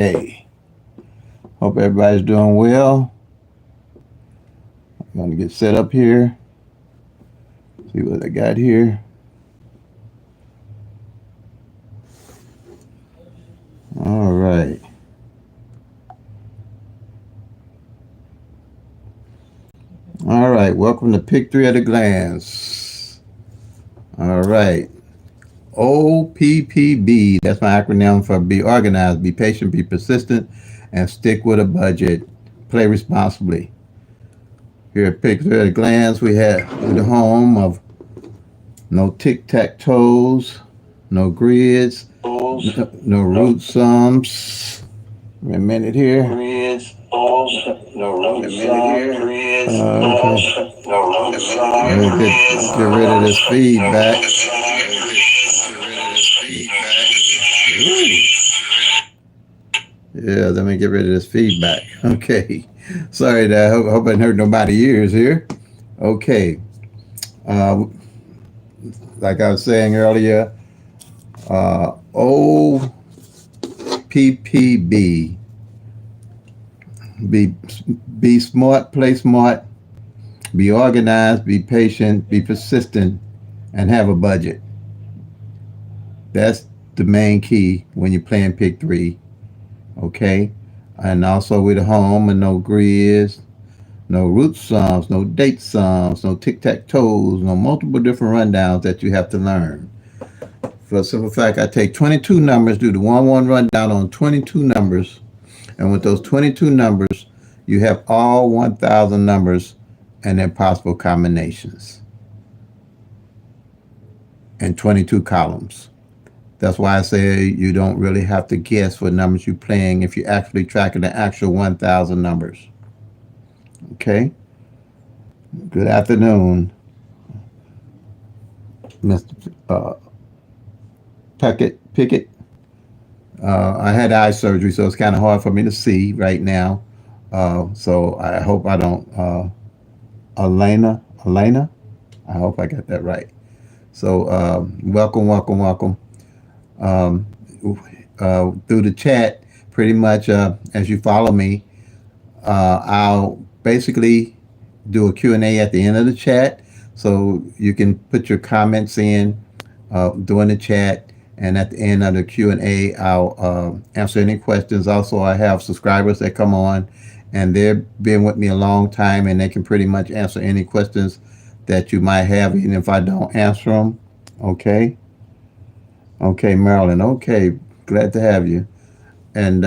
Hey, hope everybody's doing well. I'm going to get set up here. See what I got here. All right. All right. Welcome to PICK-3 at a glance. All right. OPPB. That's my acronym for be organized, be patient, be persistent, and stick with a budget. Play responsibly. Here at PICK-3 at a glance, we're the home of no tic-tac-toes, no grids, no root sums. Wait a minute here. Grids, balls, no root grids, Okay. no root Get rid of this feedback. Yeah, let me get rid of this feedback. Okay. Sorry, I hope I didn't hurt nobody's ears here. Okay. Uh, like I was saying earlier, OPPB. Be smart, play smart, be organized, be patient, be persistent, and have a budget. That's the main key when you're playing PICK-3. Okay? And also with a home and no grids, no root sums, no date sums, no tic-tac-toes, no multiple different rundowns that you have to learn. For a simple fact, I take 22 numbers, do the 1-1 rundown on 22 numbers, and with those 22 numbers, you have all 1,000 numbers and their possible combinations in 22 columns. That's why I say you don't really have to guess what numbers you're playing if you're actually tracking the actual 1,000 numbers. Okay? Good afternoon, Mr. Pickett. I had eye surgery, so it's kind of hard for me to see right now. So I hope I don't. Elena, I hope I got that right. So welcome. Um, Through the chat, pretty much as you follow me, I'll basically do a Q&A at the end of the chat, so you can put your comments in during the chat, and at the end of the Q&A, I'll answer any questions. Also, I have subscribers that come on, and they've been with me a long time, and they can pretty much answer any questions that you might have, even if I don't answer them. Okay? Okay, Marilyn. Okay, glad to have you. And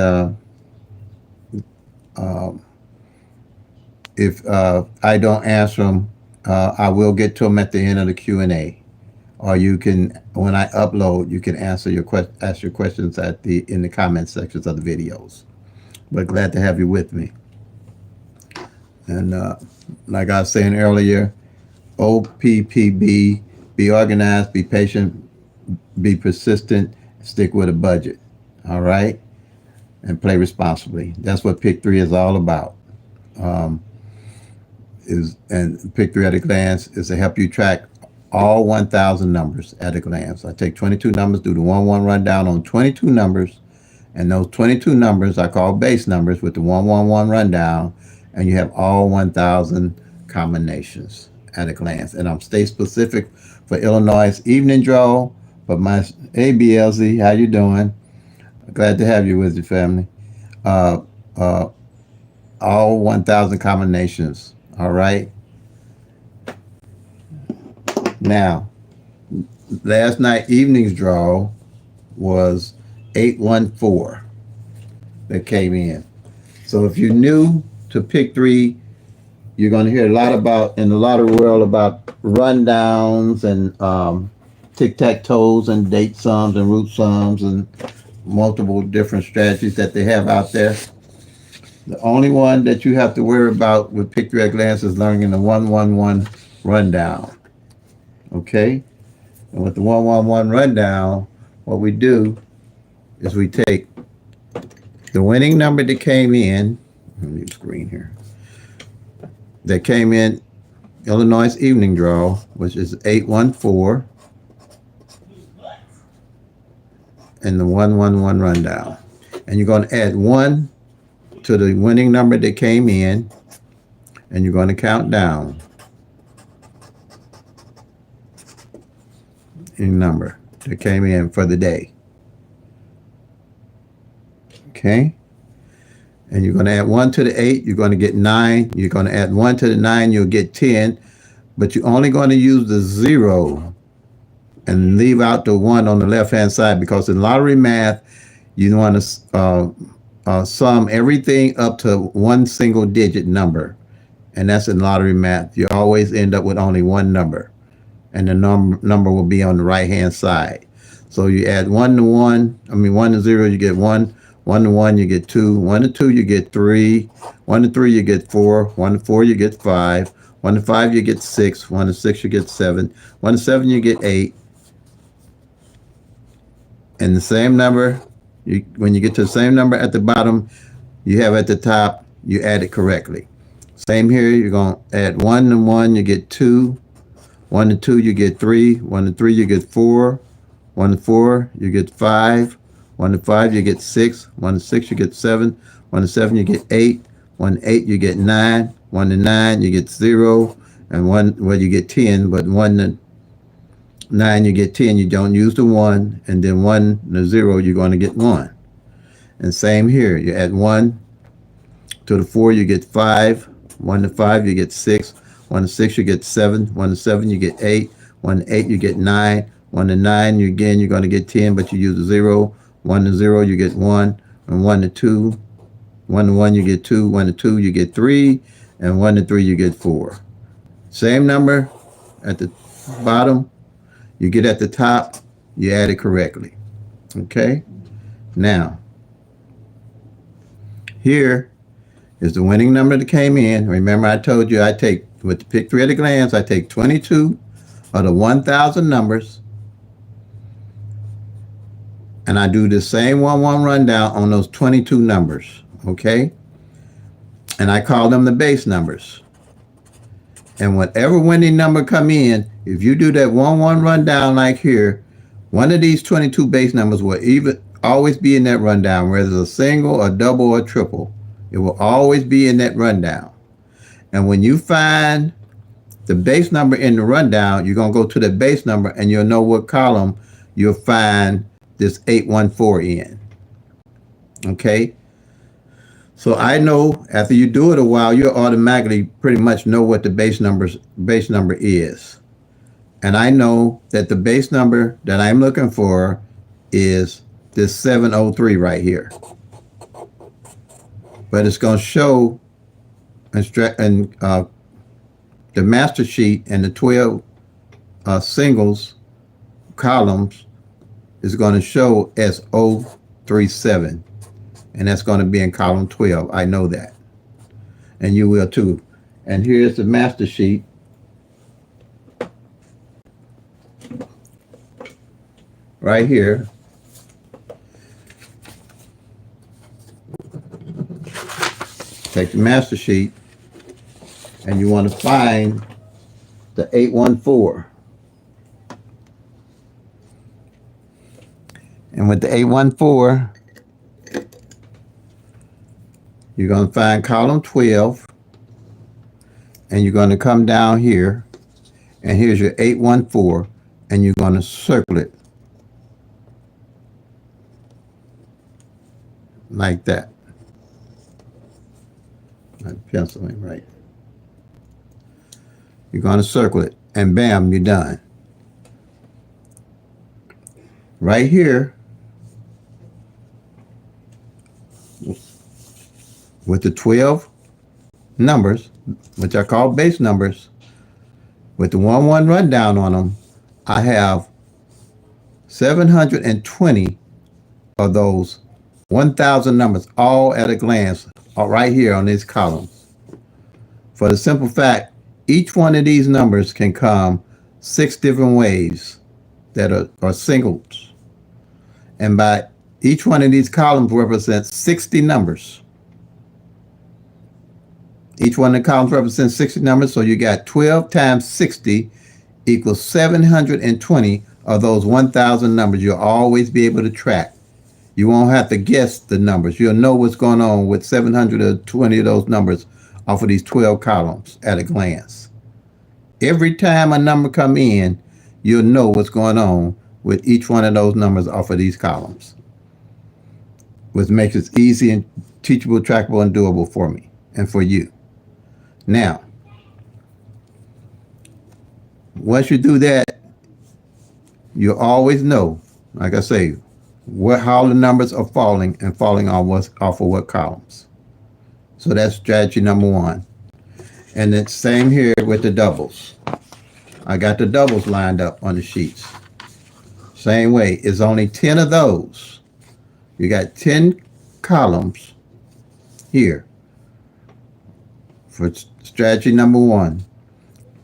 if I don't answer them, I will get to them at the end of the Q&A. Or you can, when I upload, you can ask your questions in the comment sections of the videos. But glad to have you with me. And like I was saying earlier, OPPB, be organized, be patient, be persistent, stick with a budget. All right? And play responsibly. That's what PICK-3 is all about. And PICK-3 at a glance is to help you track all 1,000 numbers at a glance. I take 22 numbers, do the 1-1 rundown on 22 numbers, and those 22 numbers I call base numbers with the 1-1-1 rundown, and you have all 1,000 combinations at a glance. And I'm state specific for Illinois evening draw, but my ABLZ, how you doing? Glad to have you with your family. All 1,000 combinations. All right. Now, last night evening's draw was 814 that came in. So if you're new to PICK-3, you're going to hear a lot about in the lottery world about rundowns and tic-tac-toes and date sums and root sums and multiple different strategies that they have out there. The only one that you have to worry about with PICK-3 at glance is learning the 1-1-1 rundown. Okay? And with the 1-1-1 rundown, what we do is we take the winning number that came in, let me screen here, that came in Illinois evening draw, which is 814, and the 1-1-1 rundown. And you're going to add 1 to the winning number that came in, and you're going to count down in number that came in for the day. Okay? And you're going to add 1 to the 8, you're going to get 9. You're going to add 1 to the 9, you'll get 10. But you're only going to use the 0 and leave out the 1 on the left-hand side, because in lottery math, you want to sum everything up to one single digit number. And that's in lottery math. You always end up with only one number. And the number will be on the right-hand side. So you add 1 to 1, 1 to 0, you get 1. 1 to 1, you get 2. 1 to 2, you get 3. 1 to 3, you get 4. 1 to 4, you get 5. 1 to 5, you get 6. 1 to 6, you get 7. 1 to 7, you get 8. And the same number, when you get to the same number at the bottom you have at the top, you add it correctly. Same here, you're going to add 1 to 1, you get 2. 1 to 2, you get 3. 1 to 3, you get 4. 1 to 4, you get 5. 1 to 5, you get 6. 1 to 6, you get 7. 1 to 7, you get 8. 1 to 8, you get 9. 1 to 9, you get 0. And 1, well, you get 10, but 1 to 9, you get 10. You don't use the 1. And then 1 to 0, you're going to get 1. And same here. You add 1 to the 4, you get 5. 1 to 5, you get 6. 1 to 6, you get 7. 1 to 7, you get 8. 1 to 8, you get 9. 1 to 9, you're going to get 10, but you use a 0. 1 to 0, you get 1. And 1 to 2, 1 to 1, you get 2. 1 to 2, you get 3. And 1 to 3, you get 4. Same number at the bottom, you get at the top, you add it correctly. Okay? Now, here is the winning number that came in. Remember, I told you I take, with the PICK-3 at a glance, I take 22 of the 1,000 numbers, and I do the same 1-1 rundown on those 22 numbers. Okay? And I call them the base numbers. And whatever winning number come in, if you do that 1-1 rundown like here, one of these 22 base numbers will always be in that rundown, whether it's a single, a double, or a triple. It will always be in that rundown. And when you find the base number in the rundown, you're going to go to the base number and you'll know what column you'll find this 814 in. Okay? So I know after you do it a while, you'll automatically pretty much know what the base number is. And I know that the base number that I'm looking for is this 703 right here. But it's going to show and the master sheet and the 12 singles columns is going to show as 037. And that's going to be in column 12. I know that. And you will too. And here's the master sheet. Right here. Take the master sheet and you want to find the 814. And with the 814, you're going to find column 12, and you're going to come down here, and here's your 814, and you're going to circle it like that. I'm penciling right. You're going to circle it, and bam, you're done. Right here, with the 12 numbers, which I call base numbers, with the 1-1 rundown on them, I have 720 of those 1,000 numbers all at a glance, right here on this column. For the simple fact, each one of these numbers can come 6 different ways that are singles. And by each one of these columns represents 60 numbers. Each one of the columns represents 60 numbers, so you got 12 times 60 equals 720 of those 1,000 numbers. You'll always be able to track You won't have to guess the numbers. You'll know what's going on with 720 of those numbers off of these 12 columns at a glance. Every time a number come in, you'll know what's going on with each one of those numbers off of these columns, which makes it easy and teachable, trackable, and doable for me and for you. Now, once you do that, you always know, like I say, how the numbers are falling and falling off of what columns. So that's strategy number one. And it's same here with the doubles. I got the doubles lined up on the sheets. Same way. It's only 10 of those. You got 10 columns here for strategy number one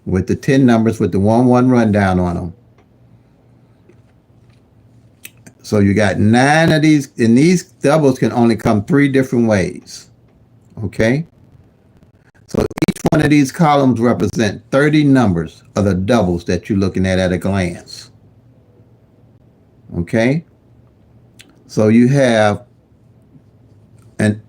with the 10 numbers with the 1-1 rundown on them. So you got 9 of these, and these doubles can only come 3 different ways. Okay? So each one of these columns represent 30 numbers of the doubles that you're looking at a glance. Okay? So you have, and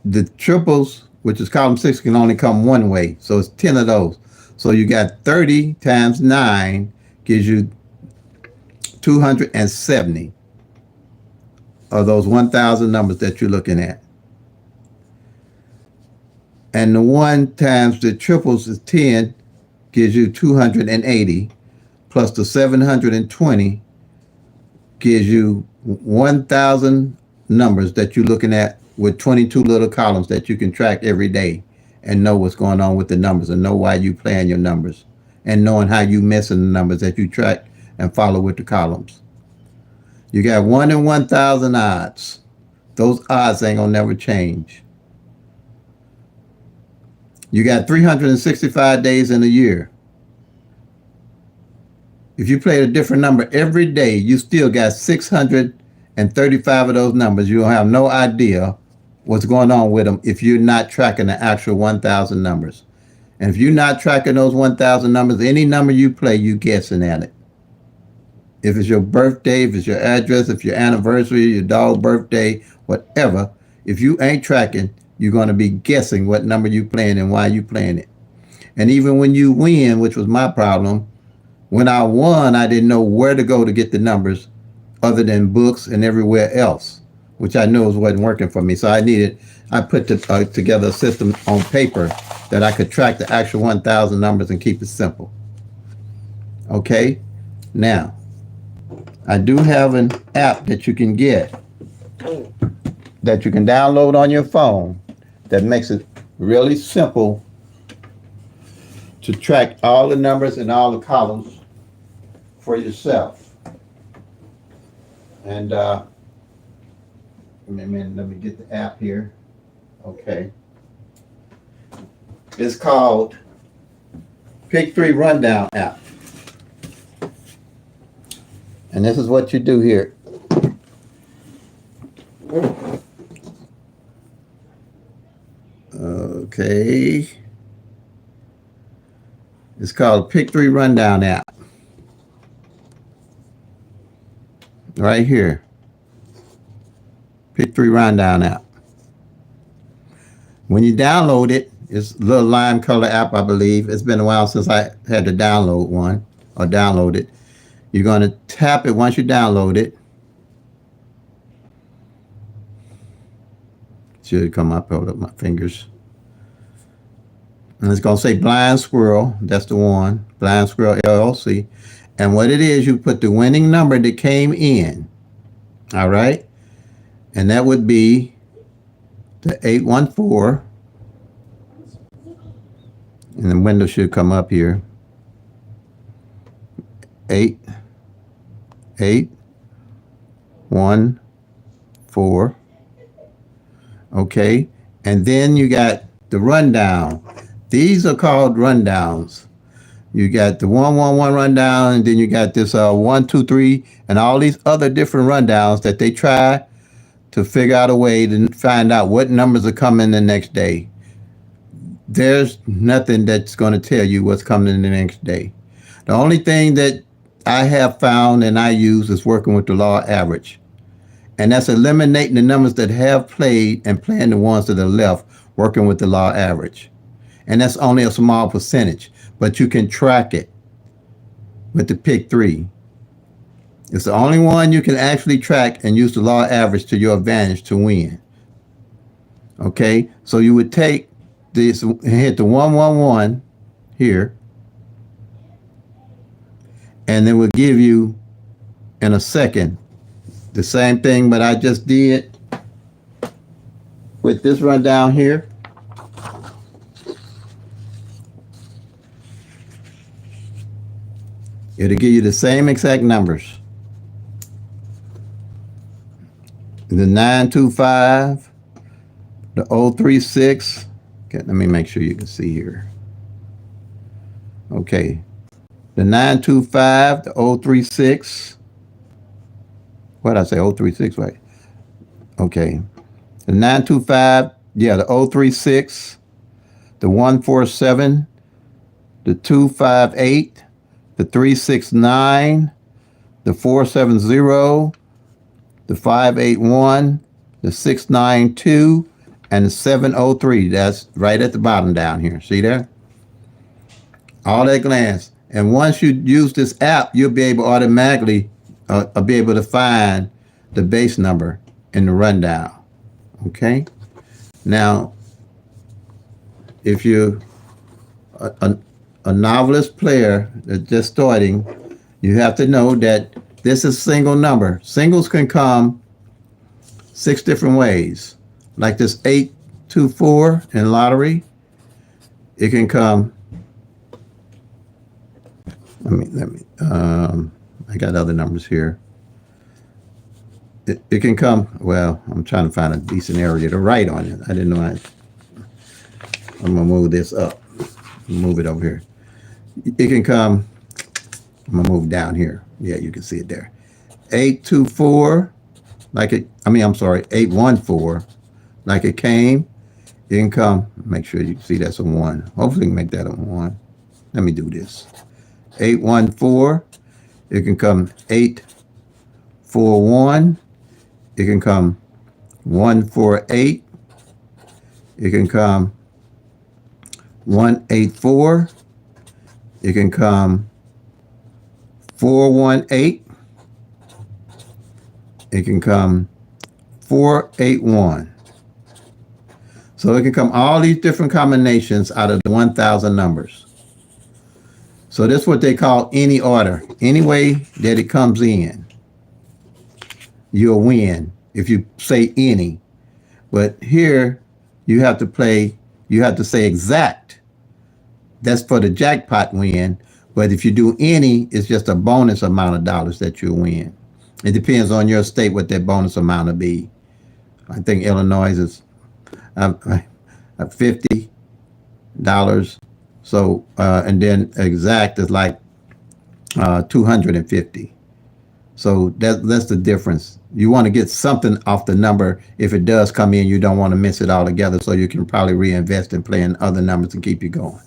the triples, which is column 6, can only come one way. So it's 10 of those. So you got 30 times 9 gives you 270 of those 1,000 numbers that you're looking at. And the 1 times the triples is 10 gives you 280, plus the 720 gives you 1,000 numbers that you're looking at with 22 little columns that you can track every day and know what's going on with the numbers and know why you plan your numbers and knowing how you missing the numbers that you track and follow with the columns. You got 1 in 1,000 odds. Those odds ain't gonna never change. You got 365 days in a year. If you played a different number every day, you still got 635 of those numbers. You'll have no idea what's going on with them if you're not tracking the actual 1,000 numbers. And if you're not tracking those 1,000 numbers, any number you play, you guessing at it. If it's your birthday, if it's your address, if your anniversary, your dog's birthday, whatever, if you ain't tracking, you're going to be guessing what number you playing and why you playing it. And even when you win, which was my problem, when I won, I didn't know where to go to get the numbers other than books and everywhere else, which I knew wasn't working for me. So I put together a system on paper that I could track the actual 1,000 numbers and keep it simple. Okay? Now, I do have an app that you can get, that you can download on your phone, that makes it really simple to track all the numbers and all the columns for yourself. And let me get the app here. Okay. It's called PICK-3 Rundown app. And this is what you do here. Okay. It's called PICK-3 Rundown app. Right here. PICK-3 Rundown app. When you download it, it's a little lime color app, I believe. It's been a while since I had to download one or download it. You're going to tap it once you download it. Should come up, hold up my fingers. And it's going to say Blind Squirrel. That's the one. Blind Squirrel LLC. And what it is, you put the winning number that came in. All right. And that would be the 814. And the window should come up here. 814. Okay. And then you got the rundown. These are called rundowns. You got the 111 rundown, and then you got this 123, and all these other different rundowns that they try to figure out a way to find out what numbers are coming the next day. There's nothing that's going to tell you what's coming the next day. The only thing that I have found and I use is working with the law average. And that's eliminating the numbers that have played and playing the ones to the left, working with the law average. And that's only a small percentage, but you can track it with the PICK-3. It's the only one you can actually track and use the law average to your advantage to win. Okay, so you would take this, hit the 111 here, and then we'll give you in a second the same thing, but I just did with this rundown here. It'll give you the same exact numbers. The 925, the 036. Okay, let me make sure you can see here. Okay, the 925, the 036. What did I say? 036, right? Okay. The 925, yeah, the 036, the 147, the 258, the 369, the 470, the 581, the 692, and the 703. That's right at the bottom down here. See there? All at a glance. And once you use this app, you'll be able automatically be able to find the base number in the rundown. Okay? Now, if you're a novelist player that's just starting, you have to know that this is single number. Singles can come 6 different ways. Like this 824 in lottery, it can come. I got other numbers here. It can come, well, I'm trying to find a decent area to write on it. I didn't know I'm going to move this up. Move it over here. It can come, I'm going to move down here. Yeah, you can see it there. 824, like it, I'm sorry, 814, like it came. It can come, make sure you can see that's a 1. Hopefully you can make that a 1. Let me do this. 814, it can come 841. It can come 148. It can come 184. It can come 418. It can come 481. So it can come all these different combinations out of the 1,000 numbers. So that's what they call any order. Any way that it comes in, you'll win if you say any. But here, you have to say exact. That's for the jackpot win. But if you do any, it's just a bonus amount of dollars that you'll win. It depends on your state what that bonus amount will be. I think Illinois is $50. So, and then exact is like 250. So that's the difference. You want to get something off the number. If it does come in, you don't want to miss it all together, so you can probably reinvest in playing other numbers and keep you going.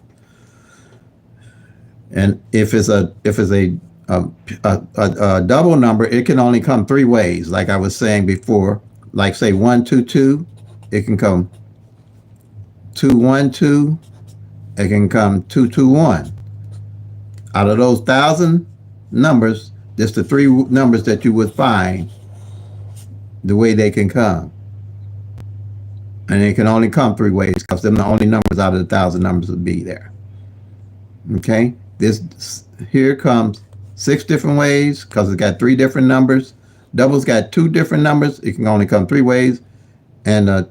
And if it's a double number, it can only come 3 ways. Like I was saying before, like say 122, it can come 212. It can come 221. Out of those 1,000 numbers, just the 3 numbers that you would find the way they can come. And it can only come 3 ways because they're the only numbers out of the 1,000 numbers would be there. Okay? This here comes 6 different ways because it's got 3 different numbers. Double's got 2 different numbers. It can only come 3 ways. And a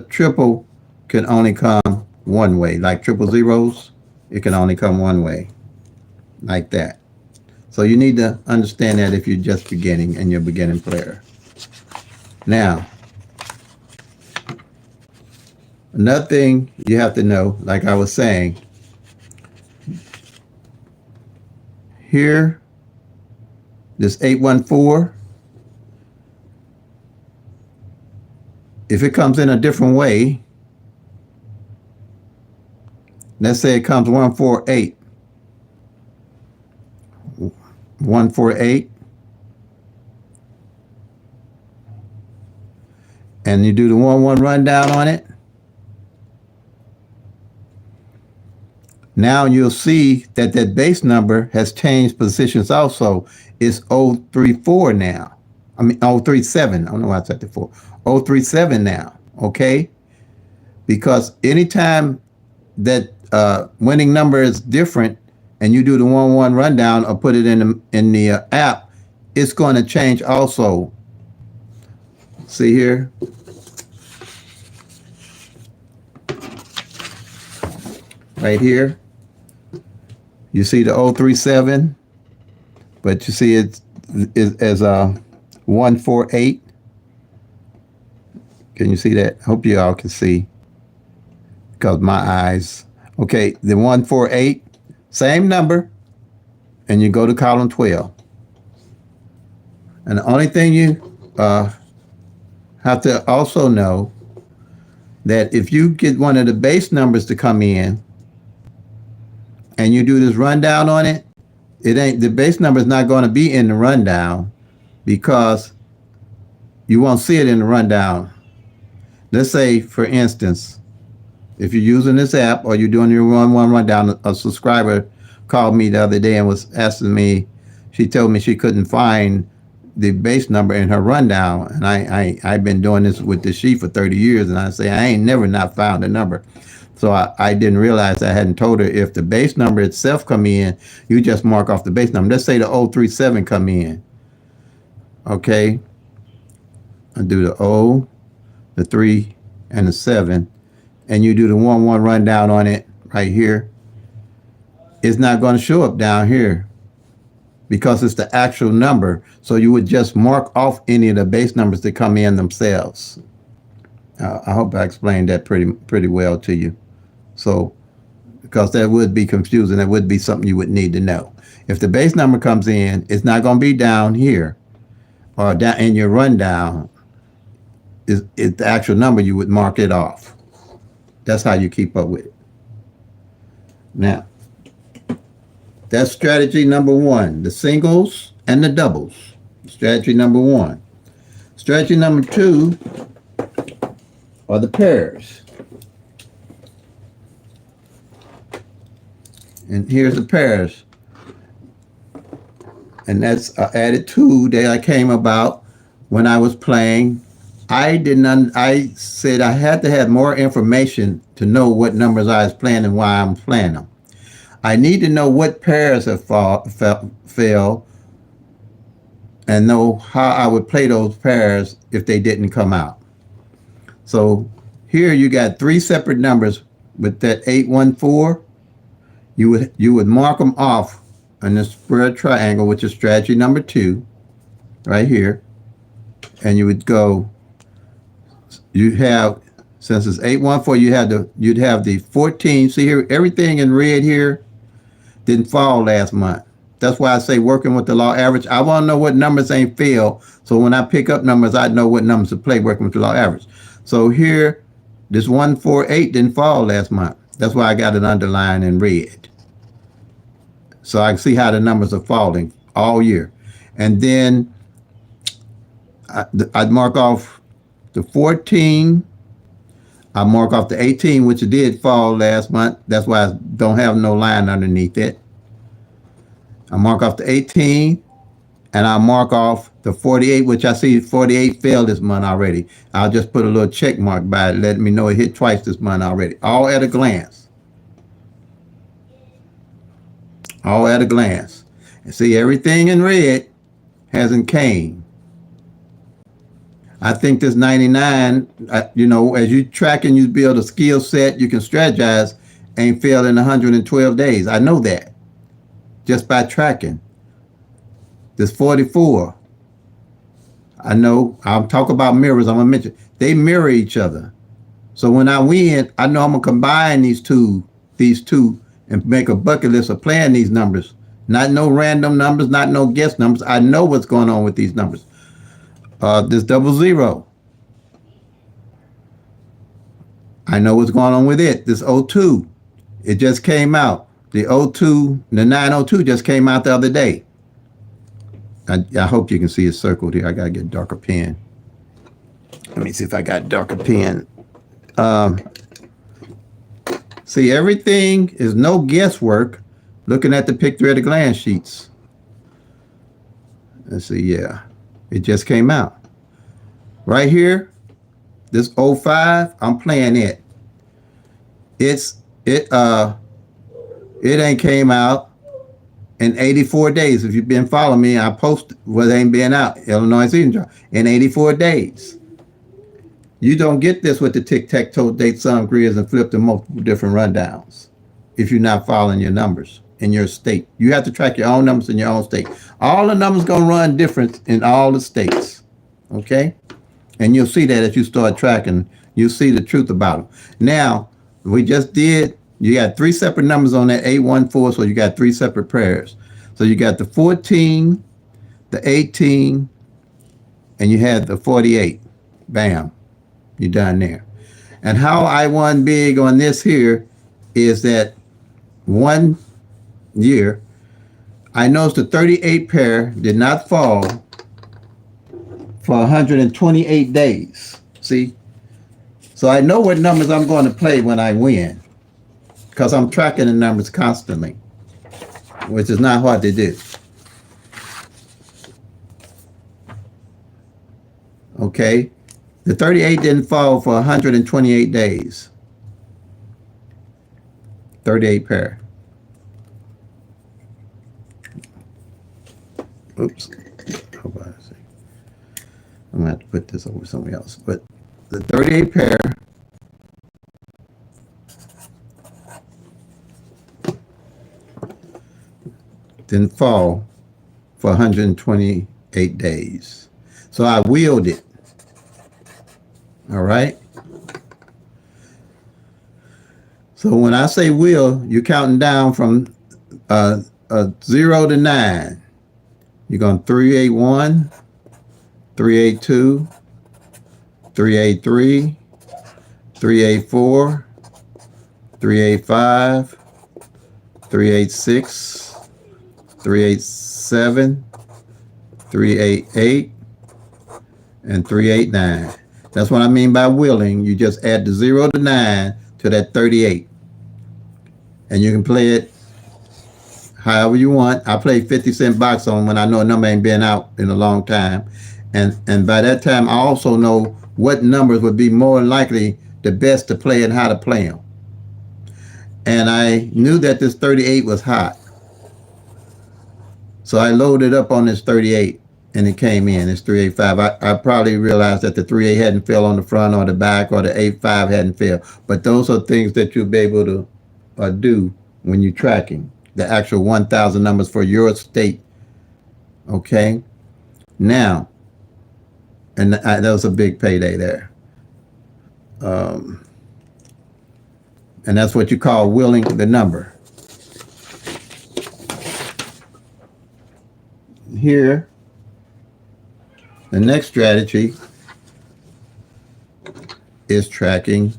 triple can only come 1 way. Like triple zeros, it can only come 1 way. Like that. So you need to understand that if you're just beginning and you're a beginning player. Now, another thing you have to know, like I was saying, here, this 814, if it comes in a different way, let's say it comes 148. 148. and you do the 1-1 rundown on it, now you'll see that that base number has changed positions also. It's 034 now. I mean 037. I don't know why I said the 4. 037 now. Okay? Because anytime that winning number is different and you do the 1-1 rundown or put it in the app, it's going to change also. See here? Right here. You see the 037, but you see it as 148. Can you see that? Hope you all can see because my eyes. Okay, the 148, same number, and you go to column 12. And the only thing you have to also know that if you get one of the base numbers to come in and you do this rundown on it, it ain't, the base number is not going to be in the rundown because you won't see it in the rundown. Let's say, for instance, if you're using this app or you're doing your 1-1 rundown, a subscriber called me the other day and was asking me, she told me she couldn't find the base number in her rundown. And I've been doing this with the sheet for 30 years. And I say, I ain't never not found a number. So I didn't realize I hadn't told her if the base number itself come in, you just mark off the base number. Let's say the 037 come in. Okay. I do the O, the 3, and the 7. And you do the 1-1 rundown on it right here. It's not going to show up down here because it's the actual number. So you would just mark off any of the base numbers that come in themselves. I hope I explained that pretty well to you. So, because that would be confusing, that would be something you would need to know. If the base number comes in, it's not going to be down here or down in your rundown. It's the actual number, you would mark it off. That's how you keep up with it. Now, that's strategy number 1, the singles and the doubles. Strategy number 1. Strategy number 2 are the pairs. And here's the pairs. And that's an added tool that I came about when I was playing. I said I had to have more information to know what numbers I was playing and why I'm playing them. I need to know what pairs have fell and know how I would play those pairs if they didn't come out. So here you got 3 separate numbers with that 814. You would mark them off on the square triangle, which is strategy number 2, right here. And you would go, you have, since it's 814, you'd have the 14. See here, everything in red here didn't fall last month. That's why I say working with the law average. I want to know what numbers ain't fail. So when I pick up numbers, I know what numbers to play working with the law average. So here, this 148 didn't fall last month. That's why I got it underlined in red. So I can see how the numbers are falling all year. And then I'd mark off the 14. I mark off the 18, which did fall last month. That's why I don't have no line underneath it. I mark off the 18, and I mark off the 48, which I see 48 failed this month already. I'll just put a little check mark by it, letting me know it hit twice this month already. All at a glance. All at a glance. And see, everything in red hasn't came. I think this 99, as you track and you build a skill set, you can strategize, ain't failed in 112 days. I know that just by tracking. This 44, I know, I'll talk about mirrors, I'm going to mention, they mirror each other. So when I win, I know I'm going to combine these two, and make a bucket list of playing these numbers. Not no random numbers, not no guess numbers. I know what's going on with these numbers. This 00. I know what's going on with it. This 02. It just came out. The 02, the 902 just came out the other day. I hope you can see it circled here. I got to get a darker pen. Let me see if I got darker pen. Um, See, everything is no guesswork looking at the PICK-3 at a glance sheets. Let's see, yeah. It just came out. Right here, this 05, I'm playing it. It ain't came out in 84 days. If you've been following me, I post what ain't been out, Illinois season draw, in 84 days. You don't get this with the tic-tac-toe date sum grids and flip to multiple different rundowns if you're not following your numbers in your state. You have to track your own numbers in your own state. All the numbers going to run different in all the states, okay? And you'll see that as you start tracking. You'll see the truth about them. Now, we just did, you got 3 separate numbers on that 814, so you got 3 separate pairs. So you got the 14, the 18, and you had the 48. Bam. You're done there. And how I won big on this here is that one year, I noticed the 38 pair did not fall for 128 days. See? So I know what numbers I'm going to play when I win because I'm tracking the numbers constantly, which is not hard to do. Okay? The 38 didn't fall for 128 days. 38 pair. Oops. Hold on a second. I'm going to have to put this over somewhere else. But the 38 pair didn't fall for 128 days. So I wheeled it. All right? So when I say wheel, you're counting down from 0 to 9. You're going 381, 382, 383, 384, 385, 386, 387, 388, and 389. That's what I mean by wheeling. You just add the 0 to 9 to that 38. And you can play it however you want. I play 50-cent box on when I know a number ain't been out in a long time. And by that time, I also know what numbers would be more likely the best to play and how to play them. And I knew that this 38 was hot. So I loaded up on this 38 and it came in. It's 385. I probably realized that the 38 hadn't fell on the front or the back or the 85 hadn't fell. But those are things that you'll be able to do when you're tracking the actual 1,000 numbers for your state. Okay? Now, and that was a big payday there. And that's what you call wheeling the number. Here, the next strategy is tracking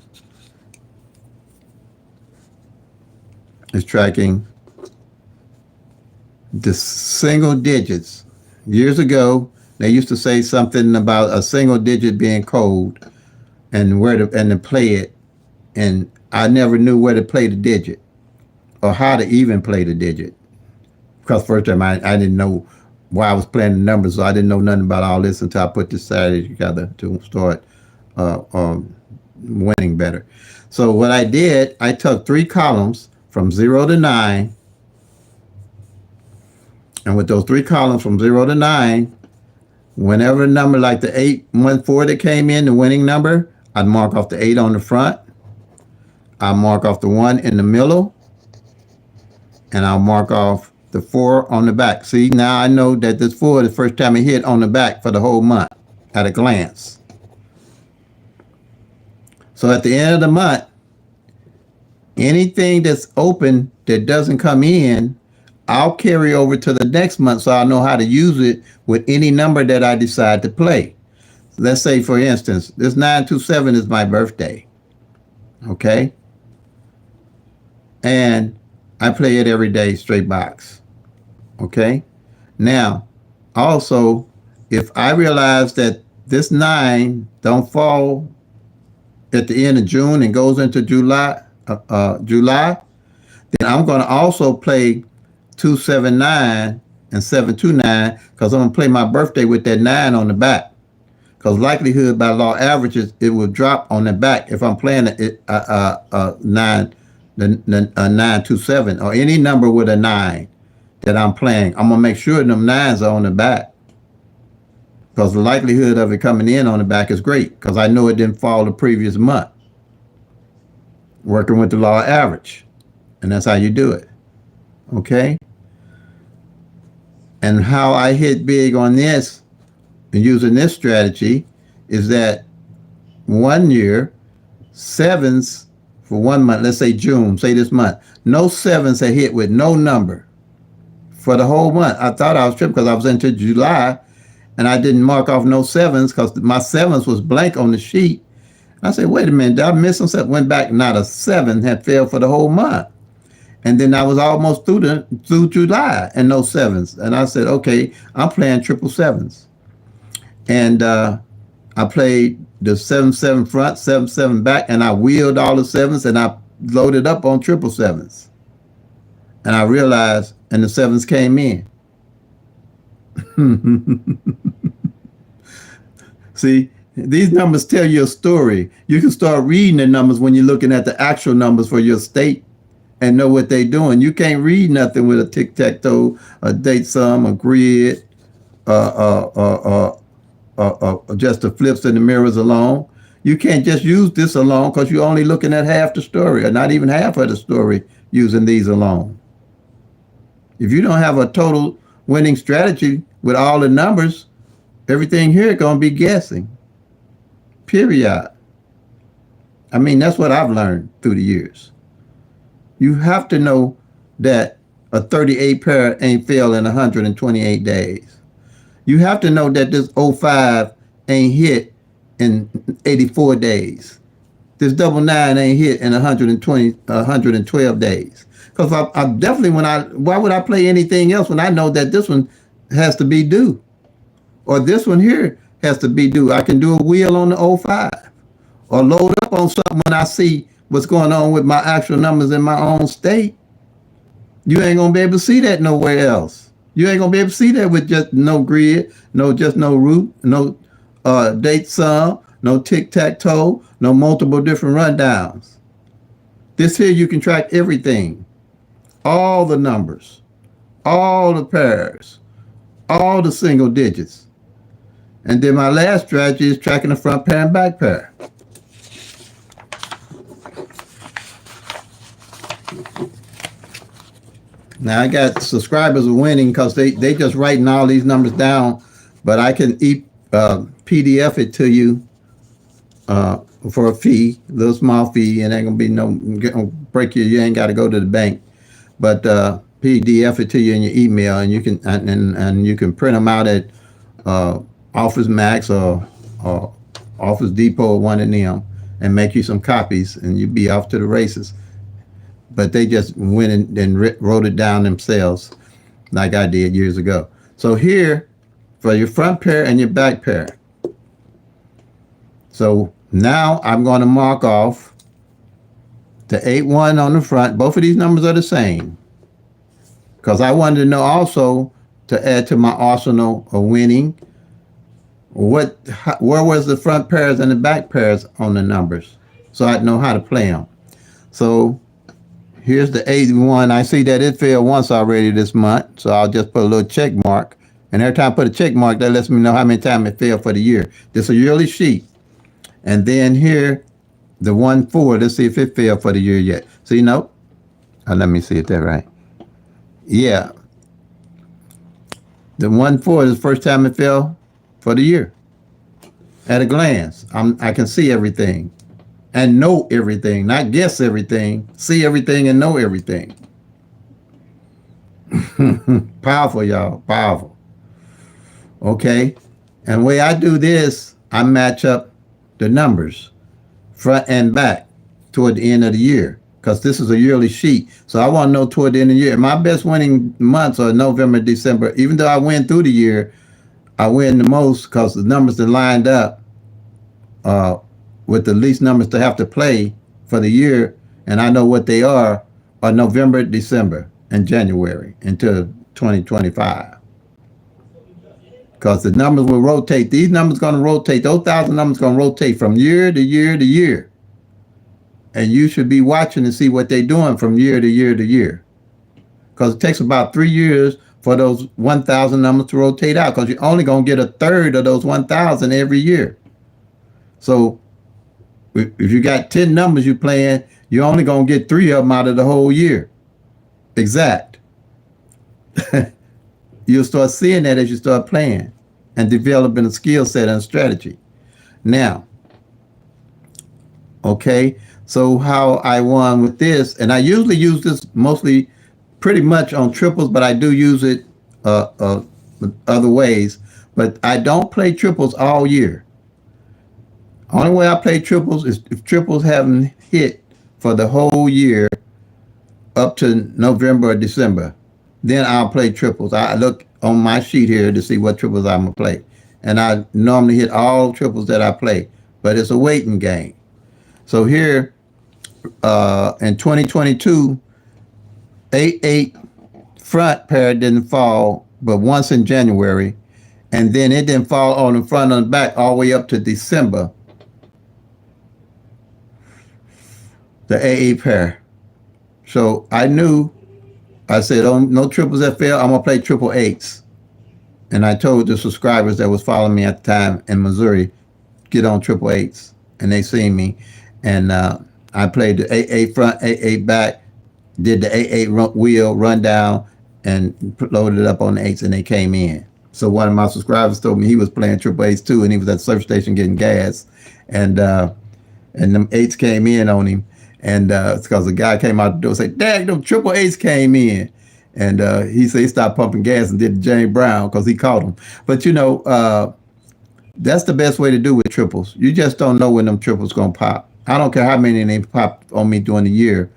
the single digits. Years ago, they used to say something about a single digit being cold and where to play it, and I never knew where to play the digit or how to even play the digit. Because first time I didn't know why I was playing the numbers, so I didn't know nothing about all this until I put this strategy together to start winning better. So what I did, I took 3 columns from 0 to 9, and with those 3 columns from 0 to 9, whenever a number like the 814 that came in, the winning number, I'd mark off the 8 on the front, I'll mark off the 1 in the middle, and I'll mark off the 4 on the back. See, now I know that this 4 is the first time it hit on the back for the whole month at a glance. So at the end of the month, anything that's open that doesn't come in, I'll carry over to the next month so I'll know how to use it with any number that I decide to play. Let's say, for instance, this 927 is my birthday. Okay? And I play it every day, straight box. Okay? Now, also, if I realize that this 9 don't fall at the end of June and goes into July, then I'm going to also play 279 and 729 because I'm going to play my birthday with that 9 on the back. Because likelihood by law averages, it will drop on the back if I'm playing it 927 or any number with a 9 that I'm playing. I'm going to make sure them 9s are on the back. Because the likelihood of it coming in on the back is great because I know it didn't fall the previous month. Working with the law average. And that's how you do it. Okay? And how I hit big on this and using this strategy is that 1 year, 7s for 1 month, let's say June, say this month, no 7s had hit with no number for the whole month. I thought I was tripping because I was into July and I didn't mark off no 7s because my 7s was blank on the sheet. I said, wait a minute, did I miss something? Went back, not a 7 had failed for the whole month. And then I was almost through July and no 7s. And I said, okay, I'm playing 777s. And I played the 7-7 front, 7-7 back, and I wheeled all the 7s and I loaded up on 777s. And I realized, and the 7s came in. See, these numbers tell you a story. You can start reading the numbers when you're looking at the actual numbers for your state and know what they're doing. You can't read nothing with a tic-tac-toe, a date sum, a grid, just the flips and the mirrors alone. You can't just use this alone because you're only looking at half the story or not even half of the story using these alone. If you don't have a total winning strategy with all the numbers, everything here is going to be guessing. Period. I mean, that's what I've learned through the years. You have to know that a 38 pair ain't failed in 128 days. You have to know that this 05 ain't hit in 84 days. This 99 ain't hit in 112 days. Because I definitely, why would I play anything else when I know that this one has to be due? Or this one here has to be due. I can do a wheel on the 05 or load up on something when I see what's going on with my actual numbers in my own state. You ain't going to be able to see that nowhere else. You ain't going to be able to see that with just no grid, no root, no date sum, no tic-tac-toe, no multiple different rundowns. This here you can track everything. All the numbers, all the pairs, all the single digits. And then my last strategy is tracking the front pair and back pair. Now I got subscribers are winning because they just writing all these numbers down, but I can PDF it to you for a fee, a little small fee, and ain't gonna be no break you ain't got to go to the bank, but PDF it to you in your email, and you can and you can print them out at Office Max or Office Depot or one of them, and make you some copies, and you be off to the races. But they just went and wrote it down themselves like I did years ago. So here, for your front pair and your back pair. So now I'm going to mark off the 8-1 on the front. Both of these numbers are the same. Because I wanted to know also to add to my arsenal of winning, where was the front pairs and the back pairs on the numbers, so I'd know how to play them. So here's the 81. I see that it failed once already this month, so I'll just put a little check mark. And every time I put a check mark, that lets me know how many times it failed for the year. This is a yearly sheet. And then here, the 1-4. Let's see if it failed for the year yet. See, no. Let me see if that's right. Yeah. The 1-4 is the first time it fell for the year. At a glance, I can see everything and know everything, not guess everything, see everything and know everything. Powerful, y'all, powerful. Okay, and the way I do this, I match up the numbers, front and back, toward the end of the year, because this is a yearly sheet. So I want to know toward the end of the year. My best winning months are November, December. Even though I win through the year, I win the most because the numbers that lined up uh, with the least numbers to have to play for the year, and I know what they are November, December, and January until 2025. Because the numbers will rotate. These numbers going to rotate. Those thousand numbers going to rotate from year to year to year. And you should be watching to see what they're doing from year to year to year. Because it takes about 3 years for those 1,000 numbers to rotate out. Because you're only going to get a third of those 1,000 every year. So if you got 10 numbers you're playing, you're only going to get 3 of them out of the whole year. Exact. You'll start seeing that as you start playing and developing a skill set and a strategy. Now, okay, so how I won with this, and I usually use this mostly pretty much on triples, but I do use it other ways. But I don't play triples all year. Only way I play triples is if triples haven't hit for the whole year up to November or December. Then I'll play triples. I look on my sheet here to see what triples I'm going to play. And I normally hit all triples that I play. But it's a waiting game. So here in 2022, 8-8 front pair didn't fall but once in January. And then it didn't fall on the front and the back all the way up to December. The 8-8 pair. So I knew, I said, oh, no triples that fail, I'm going to play triple eights. And I told the subscribers that was following me at the time in Missouri, get on triple eights. And they seen me. And I played the 8-8 front, 8-8 back, did the 8-8 wheel, run down, and loaded it up on the eights, and they came in. So one of my subscribers told me he was playing triple eights too, and he was at the surf station getting gas. And them eights came in on him. And it's because the guy came out the door and said, Dad, them triple eights came in. And he said he stopped pumping gas and did the James Brown because he caught him. But, you know, that's the best way to do with triples. You just don't know when them triples going to pop. I don't care how many they pop on me during the year.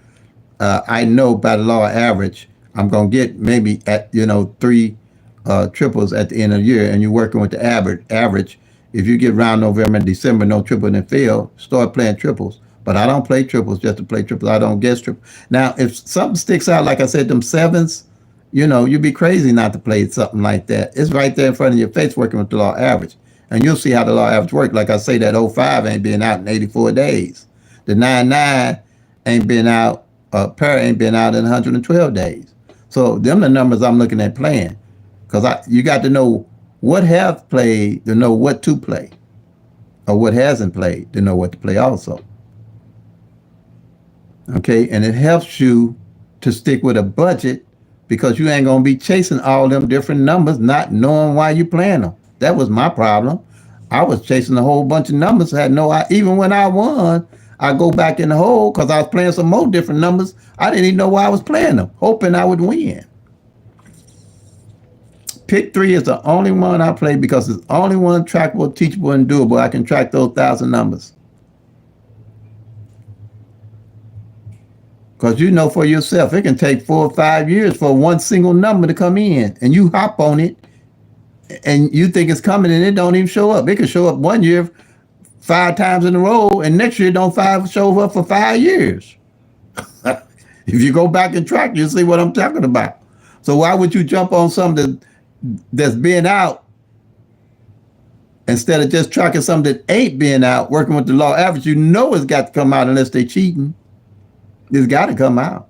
I know by the law of average, I'm going to get maybe at, 3 triples at the end of the year. And you're working with the average. If you get around November and December, no triple and fail, start playing triples. But I don't play triples just to play triples. I don't guess triples. Now, if something sticks out, like I said, them sevens, you'd be crazy not to play something like that. It's right there in front of your face working with the law average. And you'll see how the law average works. Like I say, that 05 ain't been out in 84 days. The 99 ain't been out, pair ain't been out in 112 days. So them the numbers I'm looking at playing. Because you got to know what have played to know what to play. Or what hasn't played to know what to play also. Okay, and it helps you to stick with a budget because you ain't going to be chasing all them different numbers, not knowing why you playing them. That was my problem. I was chasing a whole bunch of numbers. I had no idea. Even when I won, I go back in the hole because I was playing some more different numbers. I didn't even know why I was playing them, hoping I would win. PICK-3 is the only one I play because it's the only one trackable, teachable, and doable. I can track those 1,000 numbers. Because you know for yourself, it can take 4 or 5 years for one single number to come in. And you hop on it, and you think it's coming, and it don't even show up. It can show up one year 5 times in a row, and next year don't show up for 5 years. If you go back and track, you'll see what I'm talking about. So why would you jump on something that's been out instead of just tracking something that ain't been out, working with the law average? You know it's got to come out unless they're cheating. It's got to come out.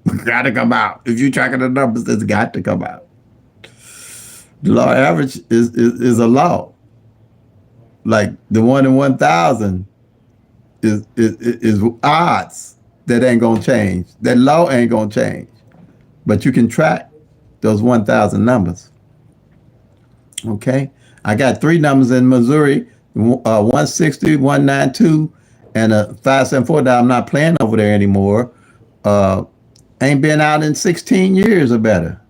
It's got to come out. If you're tracking the numbers, it's got to come out. The law average is a law. Like the 1 in 1,000 is odds that ain't going to change. That law ain't going to change. But you can track those 1,000 numbers. Okay? I got 3 numbers in Missouri, 160, 192, and a 574 that I'm not playing over there anymore. Ain't been out in 16 years or better.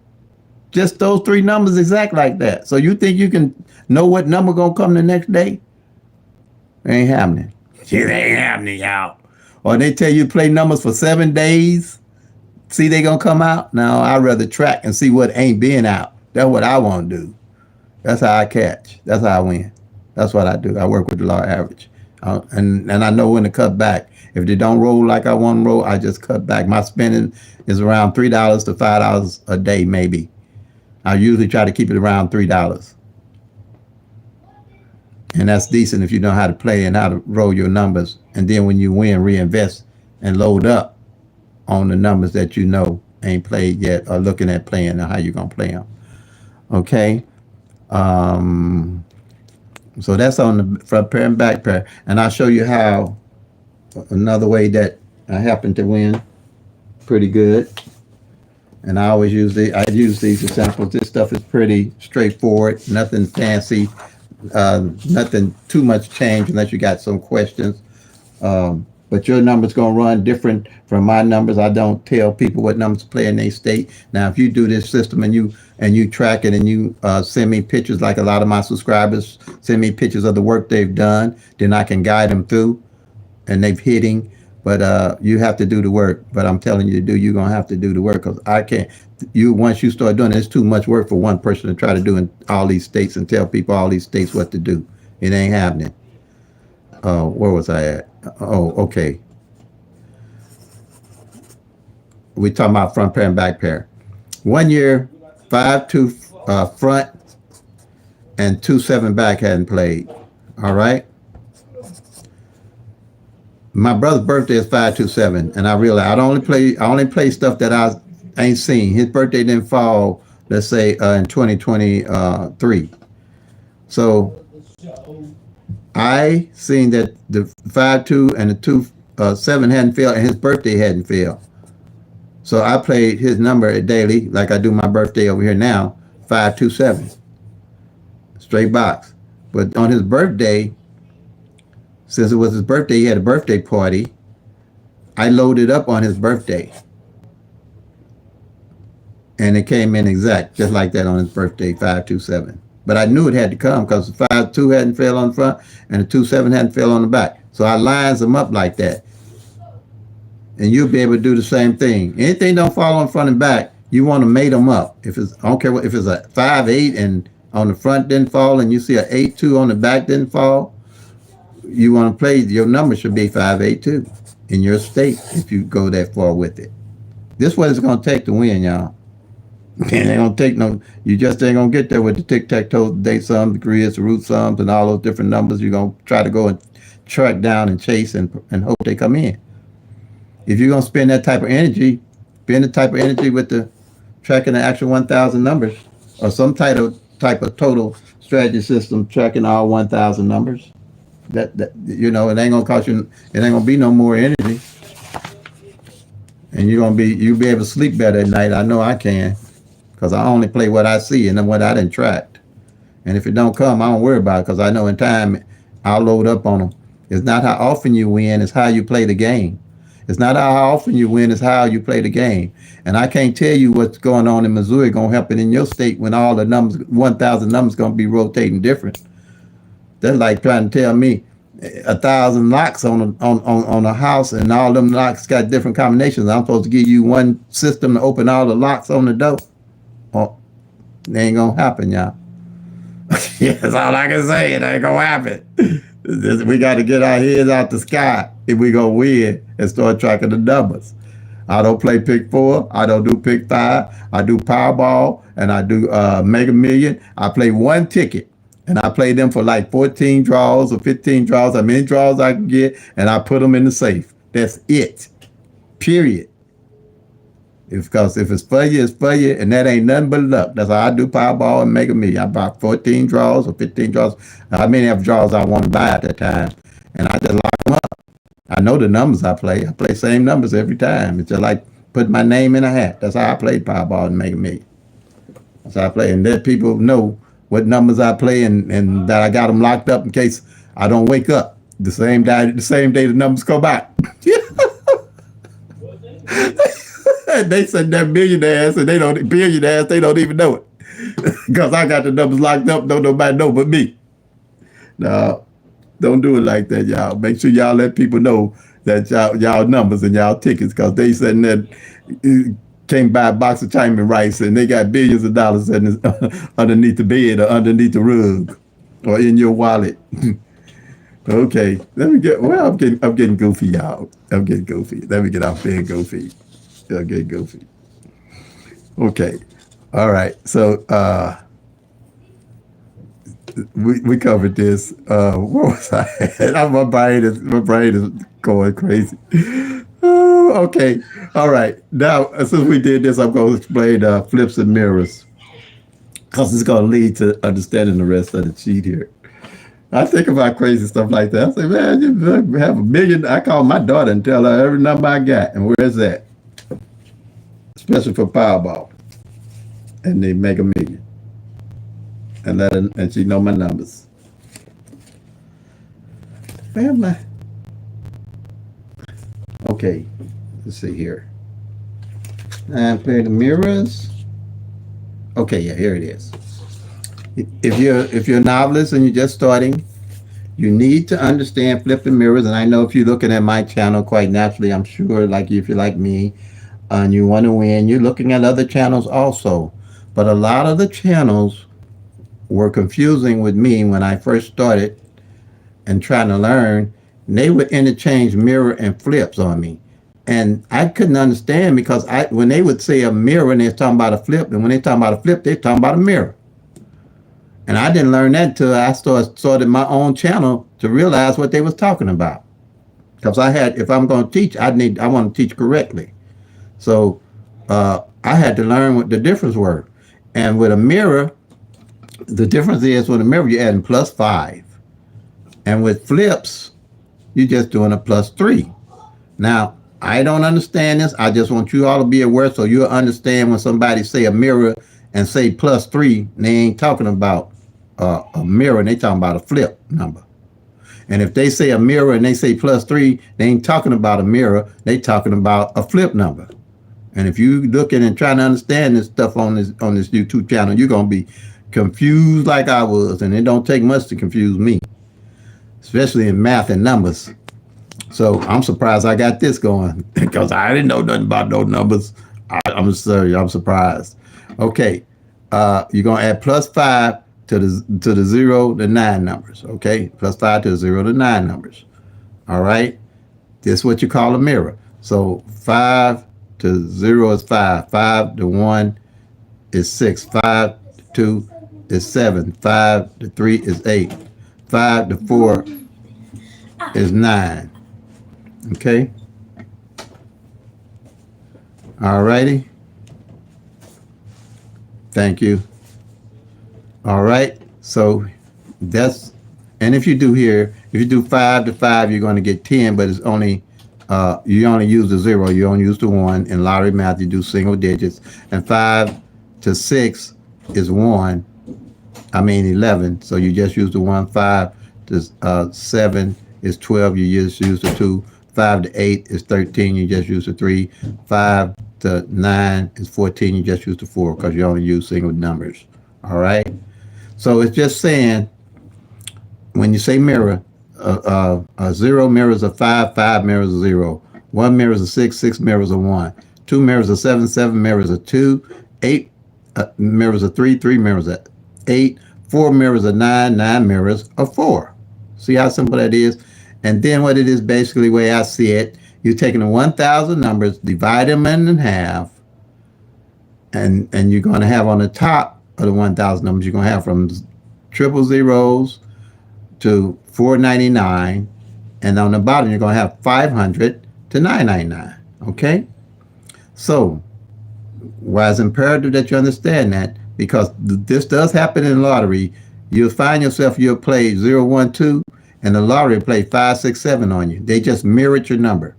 Just those 3 numbers exact like that. So you think you can know what number gonna come the next day? It ain't happening. It ain't happening, y'all. Or they tell you to play numbers for 7 days. See they gonna come out? No, I'd rather track and see what ain't been out. That's what I want to do. That's how I catch. That's how I win. That's what I do. I work with the law average, and I know when to cut back. If they don't roll like I want to roll, I just cut back. My spending is around $3 to $5 a day, maybe. I usually try to keep it around $3, and that's decent if you know how to play and how to roll your numbers. And then when you win, reinvest and load up on the numbers that you know ain't played yet or looking at playing and how you gonna play them. Okay. Um, so that's on the front pair and back pair, and I'll show you how another way that I happen to win pretty good. And I use these examples. This stuff is pretty straightforward, nothing fancy, nothing too much change unless you got some questions. But your number's gonna run different from my numbers. I don't tell people what numbers to play in their state. Now, if you do this system and you track it and you send me pictures, like a lot of my subscribers send me pictures of the work they've done, then I can guide them through and they've hitting. But you have to do the work. But I'm telling you to do. You're gonna have to do the work because I can't. You once you start doing it, it's too much work for one person to try to do in all these states and tell people all these states what to do. It ain't happening. Where was I at? Oh, okay. We talking about front pair and back pair. 1 year, 5-2 front and 2-7 back hadn't played. All right. My brother's birthday is 5-2-7, and I realize I only play stuff that I ain't seen. His birthday didn't fall, let's say, in 2023. So I seen that the 5-2 and the 2-7 hadn't failed, and his birthday hadn't failed. So I played his number daily, like I do my birthday over here now, 5-2-7, straight box. But on his birthday, since it was his birthday, he had a birthday party. I loaded up on his birthday, and it came in exact, just like that on his birthday, 5-2-7. But I knew it had to come because the 5-2 hadn't failed on the front and the 2-7 hadn't failed on the back. So I lines them up like that. And you'll be able to do the same thing. Anything don't fall on front and back, you want to mate them up. If it's, I don't care what, if it's a 5-8 and on the front didn't fall, and you see a 8-2 on the back didn't fall, you want to play, your number should be 5-8-2 in your state if you go that far with it. This is what it's going to take to win, y'all. It ain't gonna take no. You just ain't gonna get there with the tic-tac-toe, the date sums, the grids, the root sums, and all those different numbers. You're gonna try to go and track down and chase and hope they come in. If you're gonna spend that type of energy, spend the type of energy with the tracking the actual 1,000 numbers, or some type of total strategy system tracking all 1,000 numbers. That you know, it ain't gonna cost you. It ain't gonna be no more energy, and you'll be able to sleep better at night. I know I can. Because I only play what I see and then what I didn't track. And if it don't come, I don't worry about it because I know in time I'll load up on them. It's not how often you win, it's how you play the game. It's not how often you win, it's how you play the game. And I can't tell you what's going on in Missouri going to happen in your state when all the numbers, 1,000 numbers going to be rotating different. That's like trying to tell me 1,000 locks on a house and all them locks got different combinations. I'm supposed to give you one system to open all the locks on the door. Oh, it ain't gonna happen, y'all. Yeah, that's all I can say. It ain't gonna happen. We got to get our heads out the sky if we gonna win and start tracking the numbers. I don't play PICK-4. I don't do PICK-5. I do Powerball and I do Mega Million. I play one ticket and I play them for like 14 draws or 15 draws, how many draws I can get, and I put them in the safe. That's it. Period. Because if it's for you, it's for you, and that ain't nothing but luck. That's how I do Powerball and Mega Million. I buy 14 draws or 15 draws. How many of draws I want to buy at that time, and I just lock them up. I know the numbers I play. I play same numbers every time. It's just like put my name in a hat. That's how I played Powerball and Mega Million. That's how I play, and let people know what numbers I play, and that I got them locked up in case I don't wake up the same day. The same day the numbers come out. They said that millionaires and they don't billionaires, they don't even know it. Because I got the numbers locked up, don't nobody know but me. No, don't do it like that, y'all. Make sure y'all let people know that y'all numbers and y'all tickets, because they said that Can't buy a box of China rice, and they got billions of dollars underneath the bed or underneath the rug or in your wallet. Okay, let me get. Well, I'm getting goofy, y'all. I'm getting goofy. Let me get off being goofy. I'm getting goofy. Okay, all right. So we covered this. What was I? My brain is going crazy. Oh, okay, all right. Now, since we did this, I'm going to explain flips and mirrors because it's going to lead to understanding the rest of the cheat here. I think about crazy stuff like that. I say, man, you have a million. I call my daughter and tell her every number I got and where's that, especially for Powerball, and they make a million and let her, and she know my numbers. Where am I? Okay, let's see here. And play the mirrors. Okay, yeah, here it is. If you're a novelist and you're just starting, you need to understand flipping mirrors. And I know if you're looking at my channel, quite naturally, I'm sure, like if you're like me, and you want to win, you're looking at other channels also. But a lot of the channels were confusing with me when I first started and trying to learn. And they would interchange mirror and flips on me. And I couldn't understand because when they would say a mirror and they're talking about a flip, and when they're talking about a flip, they're talking about a mirror. And I didn't learn that until I started my own channel to realize what they was talking about. Because if I'm going to teach, I want to teach correctly. So I had to learn what the difference were. And with a mirror, the difference is with a mirror, you're adding +5. And with flips, you're just doing a +3. Now, I don't understand this. I just want you all to be aware so you'll understand when somebody say a mirror and say +3, they ain't talking about a mirror, and they talking about a flip number. And if they say a mirror and they say +3, they ain't talking about a mirror, they talking about a flip number. And if you looking and trying to understand this stuff on this YouTube channel, you're gonna be confused like I was, and it don't take much to confuse me, especially in math and numbers. So I'm surprised I got this going because I didn't know nothing about no numbers. I'm sorry, I'm surprised. Okay, you're gonna add +5 to the 0 to 9 numbers. Okay, +5 to the 0 to 9 numbers. All right, this is what you call a mirror. So 5 to 0 is 5. 5 to 1 is 6. 5 to 2 is 7. 5 to 3 is 8. 5 to 4 is 9. Okay. All righty. Thank you. All right. So that's, and if you do 5 to 5, you're going to get 10, but it's only, you only use the 0, you only use the 1. In lottery math, you do single digits. And 5 to 6 is 11. So you just use the 1. 5 to 7 is 12, you just use the 2. 5 to 8 is 13, you just use the 3. 5 to 9 is 14, you just use the 4 because you only use single numbers. All right. So it's just saying, when you say mirror, 0 mirrors a 5, 5 mirrors a 0. 1 mirrors a 6, 6 mirrors a 1. 2 mirrors a 7, 7 mirrors a 2. 8 mirrors a 3, 3 mirrors a 8. 4 mirrors a 9, 9 mirrors a 4. See how simple that is? And then what it is basically, the way I see it, you're taking the 1,000 numbers, divide them in half, and you're going to have on the top of the 1,000 numbers, you're going to have from triple zeros to 499, and on the bottom you're going to have 500 to 999. Okay? So, why it's imperative that you understand that, because this does happen in lottery. You'll find yourself, you'll play 0, 1, 2, and the lottery will play 5, 6, 7 on you. They just mirrored your number.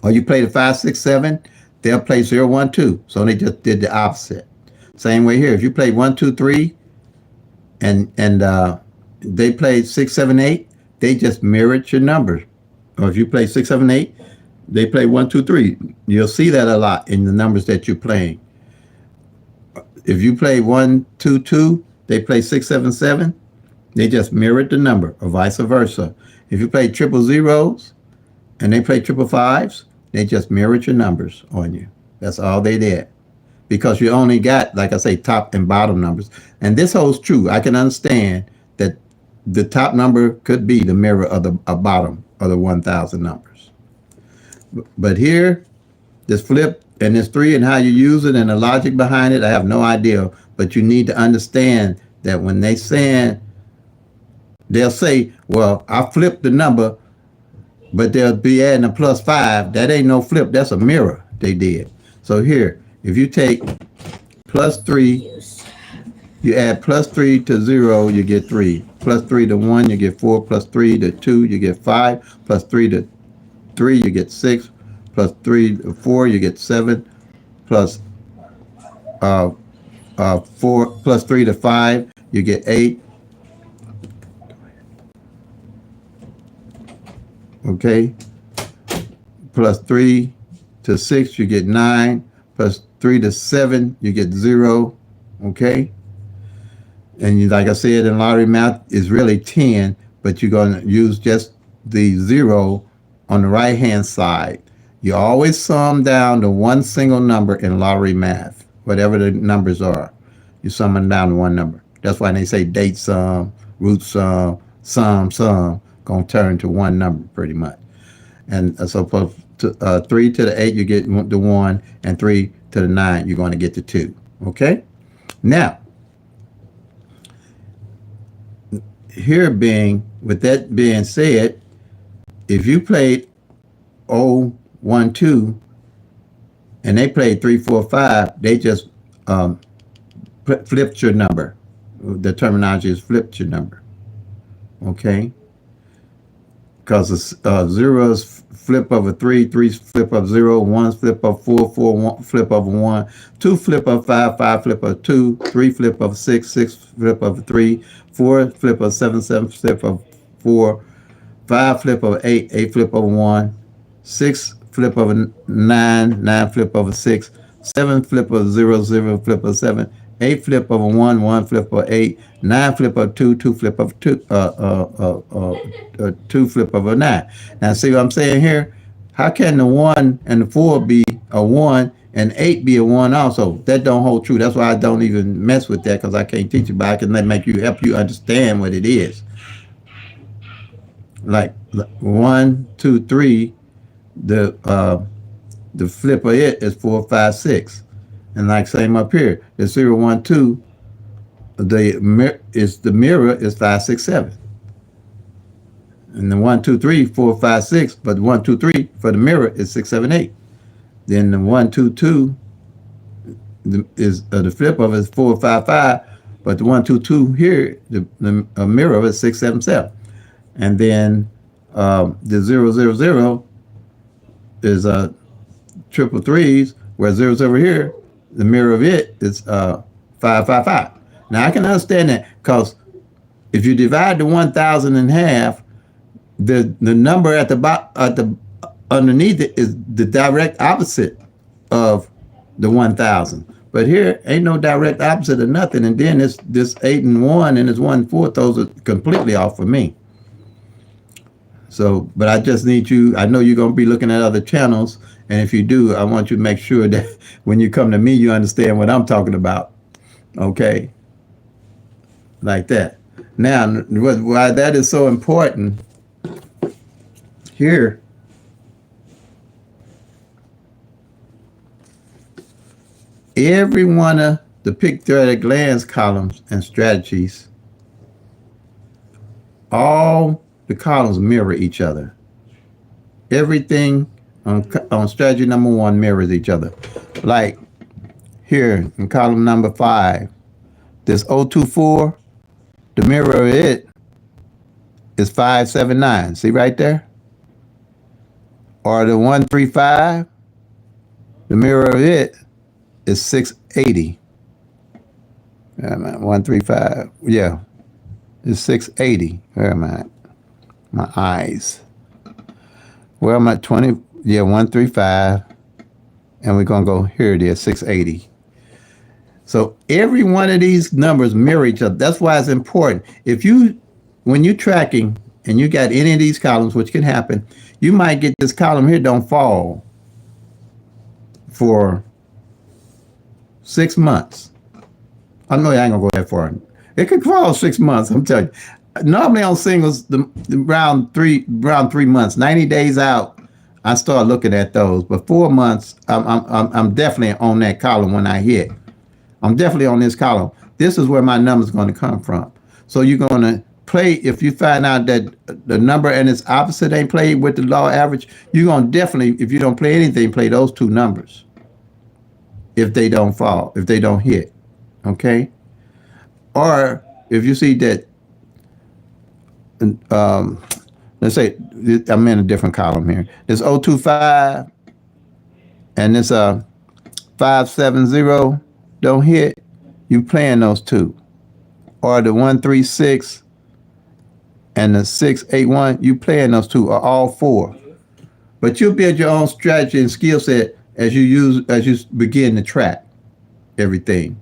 Or you play the 5, 6, 7, they'll play 0, 1, 2. So they just did the opposite. Same way here. If you play 1, 2, 3, and they played 6, 7, 8, they just mirrored your number. Or if you play 6, 7, 8, they play 1, 2, 3. You'll see that a lot in the numbers that you're playing. If you play 1, 2, 2, they play 6, 7, 7. They just mirrored the number, or vice versa. If you play triple zeros and they play triple fives, they just mirrored your numbers on you. That's all they did. Because you only got, like I say, top and bottom numbers. And this holds true. I can understand that the top number could be the mirror of the bottom of the 1,000 numbers. But here, this flip and this 3 and how you use it and the logic behind it, I have no idea. But you need to understand that when they saying, they'll say, well, I flipped the number, but they'll be adding a +5. That ain't no flip. That's a mirror they did. So here, if you take +3, you add +3 to 0, you get 3. +3 to 1, you get 4. +3 to 2, you get 5. +3 to 3, you get 6. +3 to 4, you get 7. Plus 4 +3 to 5, you get 8. Okay. +3 to 6, you get 9. +3 to 7, you get 0. Okay. And like I said, in lottery math, is really 10, but you're going to use just the 0 on the right hand side. You always sum down to one single number in lottery math, whatever the numbers are. You sum them down to one number. That's why they say date sum, root sum, sum, going to turn to one number pretty much. And so for 3 to the 8, you get the 1, and 3 to the 9, you're going to get the 2. Okay? Now, with that being said, if you played 0, 1, 2, and they played 3, 4, 5, they just flipped your number. The terminology is flipped your number. Okay? Because 0 is flip of a 3, 3 flip of 0, 1 flip of 4, 4 1, flip of 1, 2 flip of 5, 5 flip of 2, 3 flip of 6, 6 flip of 3, 4 flip of 7, 7 flip of 4, 5 flip of 8, 8 flip of 1, 6 flip of 9, 9 flip of 6, 7 flip of 0, 0 flip of 7, 8 flip of 1, 1 flip of 8, 9 flip of 2, 2 flip of 2, 2 flip of a 9. Now see what I'm saying here? How can the 1 and the 4 be a 1 and 8 be a 1 also? That don't hold true. That's why I don't even mess with that, because I can't teach you, but I can help you understand what it is. Like 1, 2, 3, the flip of it is 4, 5, 6. And like same up here, the 0, 1, 2, the mirror is 5, 6, 7. And the 1, 2, 3, 4, 5, 6, but 1, 2, 3 for the mirror is 6, 7, 8. Then the 1, 2, 2 is the flip of it is 4, 5, 5, but the 1, 2, 2 here, the mirror is 6, 7, 7. And then the 0, 0, 0 is triple threes, where 0's over here, the mirror of it is 5, 5, 5. Now I can understand that, because if you divide the 1,000 in half, the number at the underneath it is the direct opposite of the 1,000. But here ain't no direct opposite of nothing. And then this 8 and 1 and this 1 4, those are completely off for me. So, but I just need you, I know you're going to be looking at other channels. And if you do, I want you to make sure that when you come to me, you understand what I'm talking about. Okay? Like that. Now, why that is so important here, every one of the PICK-3 at a glance columns and strategies, all the columns mirror each other. Everything on strategy number 1 mirrors each other. Like here in column number 5, this 024, the mirror of it is 579. See right there? Or the 135, the mirror of it is 680. 135, yeah, it's 680. Where am I at? My eyes. Where am I at? 20, yeah, 135. And we're going to go, here it is, 680. So every one of these numbers mirror each other. That's why it's important. When you're tracking and you got any of these columns, which can happen, you might get this column here don't fall for 6 months. I know I ain't gonna go that far. It could fall 6 months. I'm telling you. Normally on singles, the around 3 months, 90 days out, I start looking at those. But 4 months, I'm definitely on that column when I hit. I'm definitely on this column. This is where my number is going to come from. So you're going to play, if you find out that the number and its opposite ain't played with the law average, you're going to definitely, if you don't play anything, play those two numbers if they don't fall, if they don't hit. Okay? Or if you see that, um, let's say I'm in a different column here. This 025 and this 570 don't hit, you playing those two. Or the 136 and the 681, you playing those two, or all four. But you build your own strategy and skill set as you begin to track everything.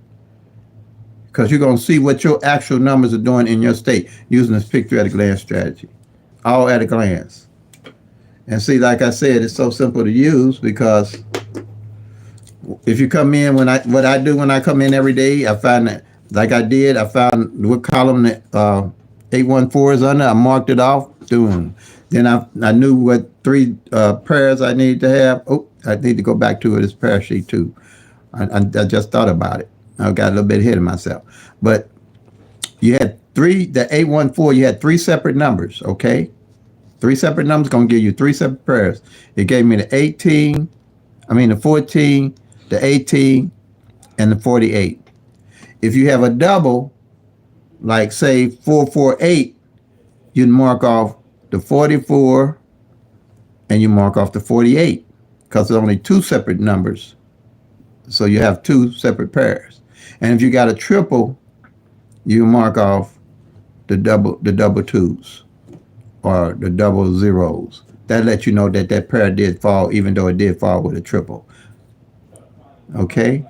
Because you're going to see what your actual numbers are doing in your state using this pick 3 at a glance strategy. All at a glance. And see, like I said, it's so simple to use because if you come in what I do when I come in every day, I find that like I did, I found what column that 814 is under. I marked it off. Doing. Then I knew what three prayers I needed to have. Oh, I need to go back to this prayer sheet too. I just thought about it. I got a little bit ahead of myself. But you had the 814, you had three separate numbers, okay? Three separate numbers going to give you three separate prayers. It gave me the 14, the 18, and the 48. If you have a double, like say 448, you'd mark off the 44 and you mark off the 48 because there's only two separate numbers. So you have two separate pairs. And if you got a triple, you mark off the double twos or the double zeros. That lets you know that that pair did fall, even though it did fall with a triple. Okay?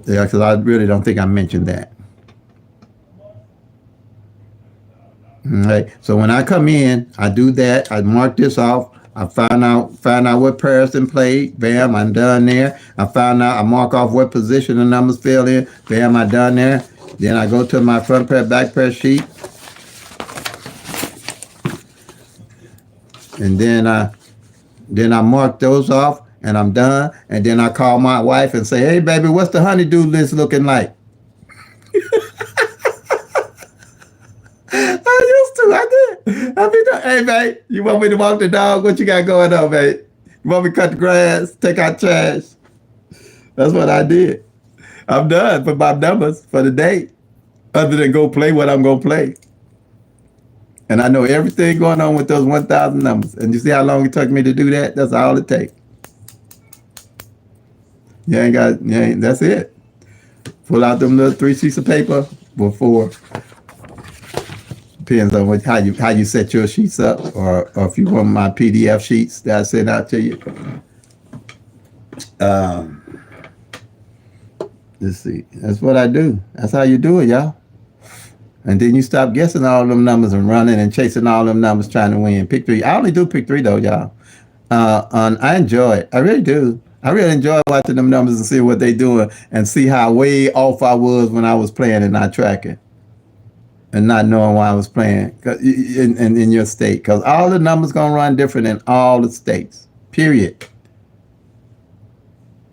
Yeah, because I really don't think I mentioned that. Right. So when I come in, I do that. I mark this off. I find out what pairs in play. Bam, I'm done there. I mark off what position the numbers fell in. Bam, I'm done there. Then I go to my front pair, back pair sheet. And then I mark those off and I'm done. And then I call my wife and say, hey baby, what's the honeydew list looking like? I did. Hey, babe, you want me to walk the dog? What you got going on, babe? You want me to cut the grass, take out trash? That's what I did. I'm done for my numbers for the day, other than go play what I'm going to play. And I know everything going on with those 1,000 numbers. And you see how long it took me to do that? That's all it takes. That's it. Pull out them little 3 sheets of paper before. Depends on how you set your sheets up, or if you want my PDF sheets that I send out to you. Let's see. That's what I do. That's how you do it, y'all. And then you stop guessing all them numbers and running and chasing all them numbers trying to win. Pick 3. I only do pick 3 though, y'all. I enjoy it. I really do. I really enjoy watching them numbers and see what they doing and see how way off I was when I was playing and not tracking. And not knowing why I was playing in your state. Because all the numbers going to run different in all the states. Period.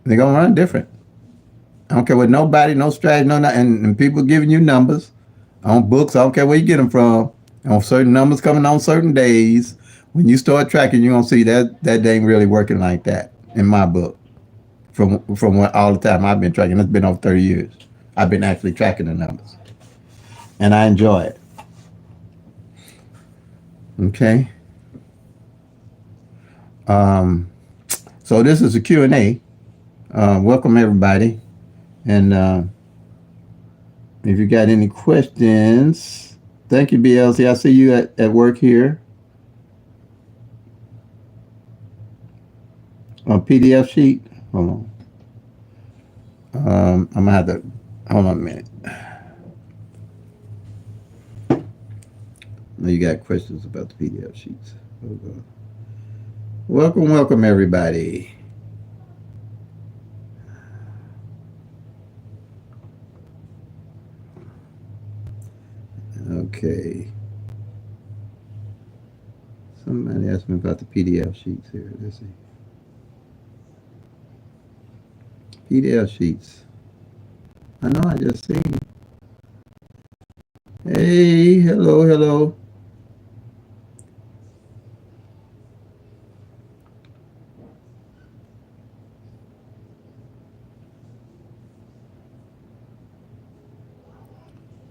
They're going to run different. I don't care what nobody, no strategy, no nothing. And people giving you numbers on books. I don't care where you get them from. On certain numbers coming on certain days. When you start tracking, you're going to see that ain't really working like that in my book. From what all the time I've been tracking. It's been over 30 years. I've been actually tracking the numbers. And I enjoy it. Okay. So this is a Q&A. Welcome everybody. And if you got any questions, thank you, BLC. I see you at work here. A PDF sheet. Hold on. I'm gonna have to hold on a minute. You got questions about the PDF sheets. Welcome everybody. Okay. Somebody asked me about the PDF sheets here. Let's see. PDF sheets. I know I just seen. Hey, hello, hello.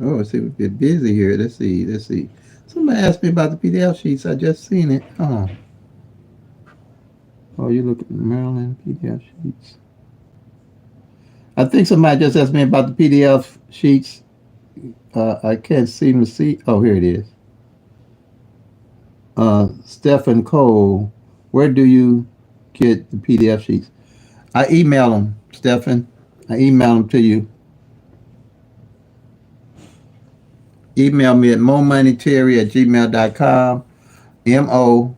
Oh, let's see, we get busy here. Let's see, let's see. Somebody asked me about the PDF sheets. I just seen it. Oh, you look at Maryland PDF sheets. I think somebody just asked me about the PDF sheets. I can't seem to see. Oh, here it is. Stephen Cole, where do you get the PDF sheets? I email them, Stephen. I email them to you. Email me at momoneyterry@gmail.com. M-O,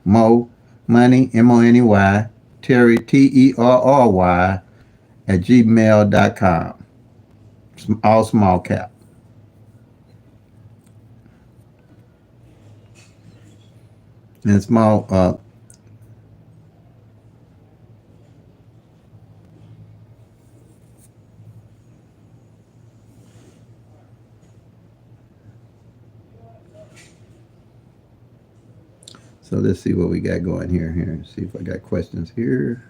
Mo, money, M-O-N-E-Y, Terry, Terry, at gmail.com. All small cap. And small, so let's see what we got going here. See if I got questions here.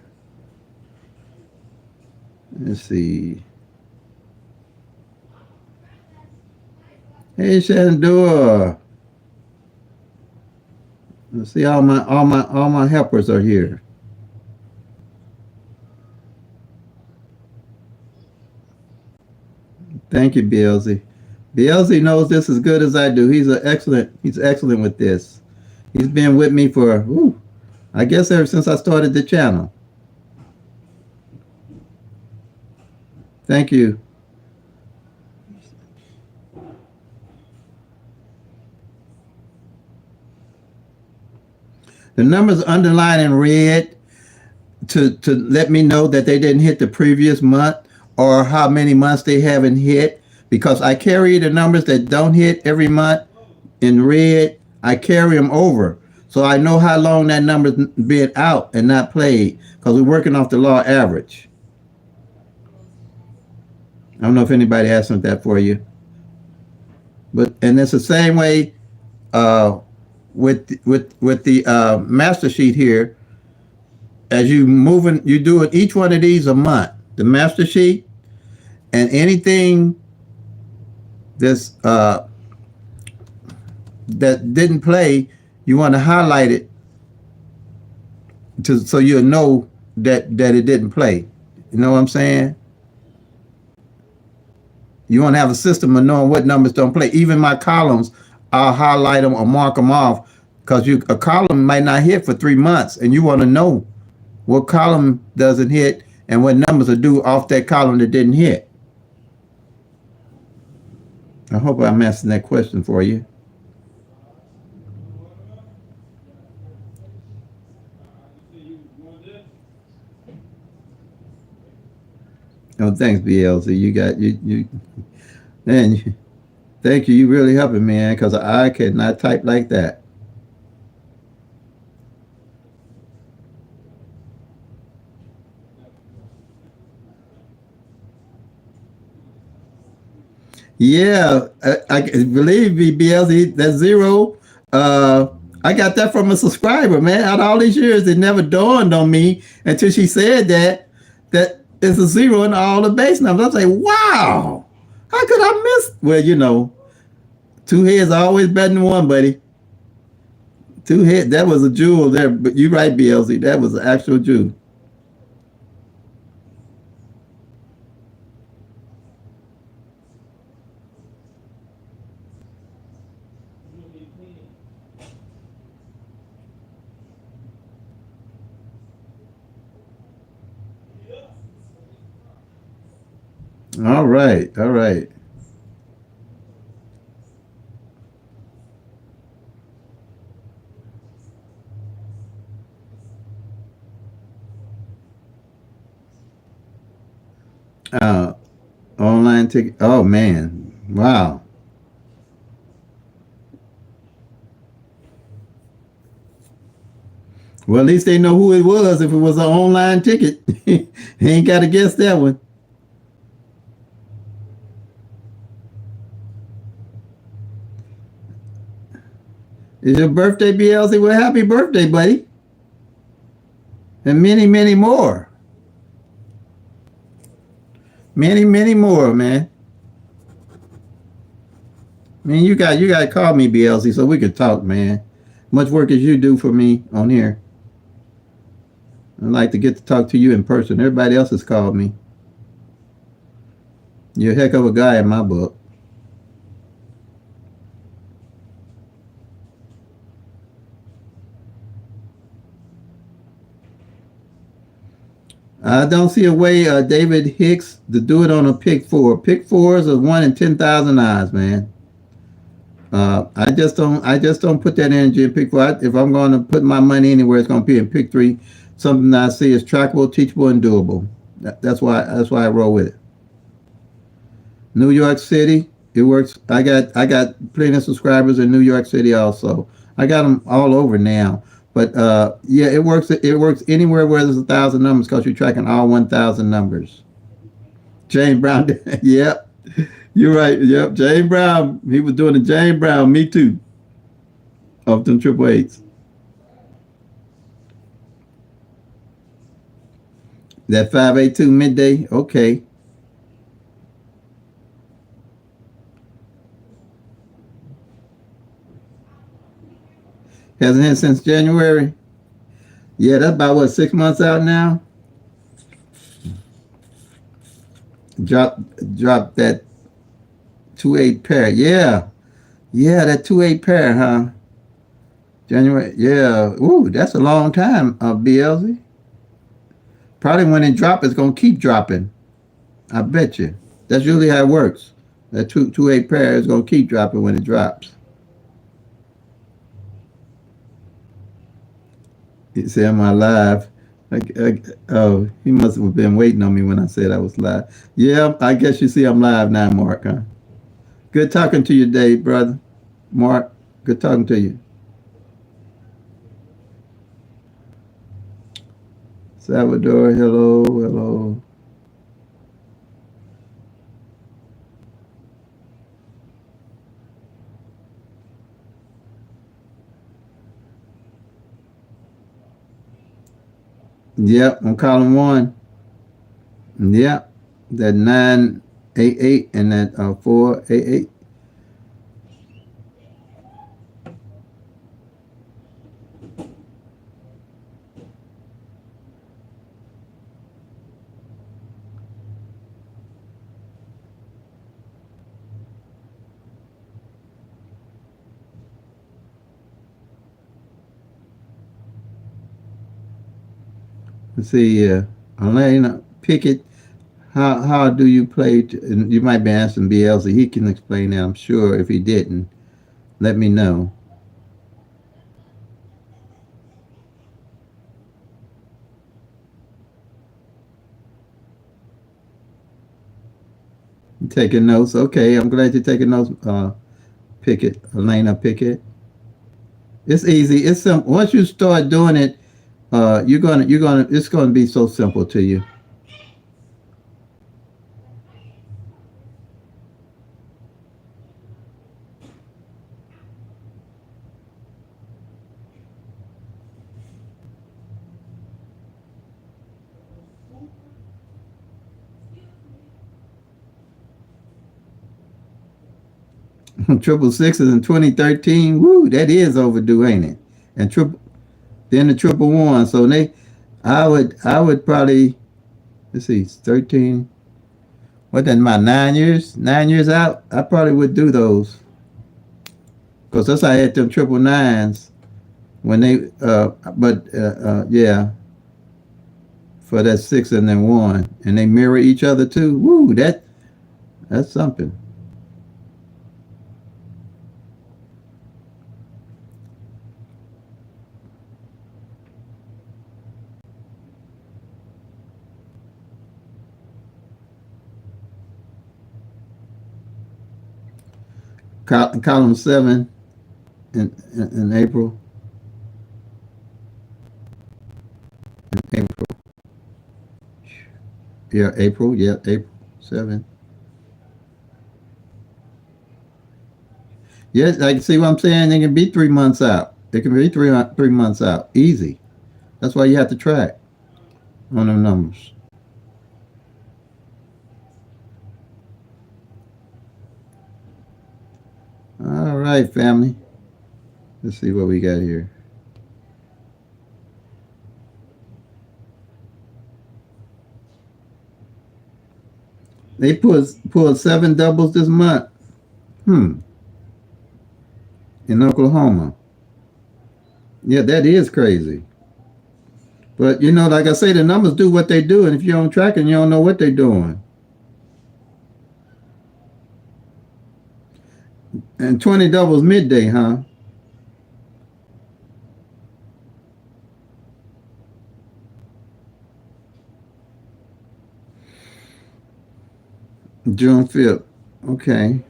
Let's see. Hey, Shandor. Let's see, all my helpers are here. Thank you, BLZ. BLZ knows this as good as I do. He's excellent with this. He's been with me for, I guess ever since I started the channel. Thank you. The numbers underlined in red to let me know that they didn't hit the previous month or how many months they haven't hit, because I carry the numbers that don't hit every month in red. I carry them over. So I know how long that number's been out and not played, because we're working off the law average. I don't know if anybody asked that for you. And it's the same way uh, with the master sheet here. As you do it each one of these a month. The master sheet, and anything that's that didn't play, you want to highlight it so you'll know that it didn't play. You know what I'm saying? You want to have a system of knowing what numbers don't play. Even my columns, I'll highlight them or mark them off, because a column might not hit for 3 months, and you want to know what column doesn't hit and what numbers are due off that column that didn't hit. I hope I'm answering that question for you. Oh, thanks, BLZ. You got you man. Thank you. You really helping me, man, because I cannot type like that. Yeah, I believe me, BLZ. That zero. Uh, I got that from a subscriber, man. Out of all these years, it never dawned on me until she said that it's a zero in all the base numbers. I was like, wow, how could I miss? Well, two heads are always better than one, buddy. Two heads. That was a jewel there. But you're right, BLZ. That was an actual jewel. All right, all right. Uh, online ticket. Oh man, wow. Well, at least they know who it was if it was an online ticket. He ain't got to guess that one. It's your birthday, BLC. Well, happy birthday, buddy. And many, many more. Many, many more, man. Man, you got to call me, BLC, so we could talk, man. Much work as you do for me on here. I'd like to get to talk to you in person. Everybody else has called me. You're a heck of a guy in my book. I don't see a way, David Hicks, to do it on a pick four. Pick fours are 1 in 10,000 odds, man. I just don't put that energy in pick four. If I'm going to put my money anywhere, it's going to be in pick three. Something that I see is trackable, teachable, and doable. That's why I roll with it. New York City, it works. I got plenty of subscribers in New York City also. I got them all over now. But yeah, it works. It works anywhere where there's 1,000 numbers because you're tracking all 1,000 numbers. James Brown, yep, you're right. Yep, James Brown. He was doing the James Brown. Me too. Of them triple eights. That 582 midday. Okay, hasn't hit since January. Yeah, that's about what 6 months out now. Drop drop that 2-8 pair. Yeah, yeah, that 2-8 pair, huh? January. Yeah. Ooh, that's a long time. BLZ. Probably when it drop, it's gonna keep dropping. I bet you. That's usually how it works. That 2-8 pair is gonna keep dropping when it drops. He said, "Am I live?" Oh, he must have been waiting on me when I said I was live. Yeah, I guess you see I'm live now, Mark. Huh? Good talking to you, Dave, brother. Mark, good talking to you. Salvador, hello, hello. Yep, I'm calling one. Yep, that 988 and that 488. Let's see, Elena Pickett. How do you play? And you might be asking BLZ. He can explain that. I'm sure. If he didn't, let me know. Taking notes. Okay, I'm glad you're taking notes. Pickett, Elena Pickett. It's easy. It's simple. Once you start doing it, you're gonna. It's gonna be so simple to you. Triple sixes in 2013. Woo, that is overdue, ain't it? And triple, then the triple one. So I would probably let's see, 13. What then? My 9 years, 9 years out. I probably would do those because that's how I had them triple nines when they. But yeah, for that six and then one, and they mirror each other too. Woo, that's something. Column seven in April. April. Yeah, April. Yeah, April 7. Yes, I can see what I'm saying. It can be 3 months out. It can be 3 months out. Easy. That's why you have to track on them numbers. All right, family. Let's see what we got here. They pulled 7 doubles this month. Hmm. In Oklahoma. Yeah, that is crazy. But like I say, the numbers do what they do, and if you don't track it, you don't know what they're doing. And 20 doubles midday, huh? June 5th. Okay.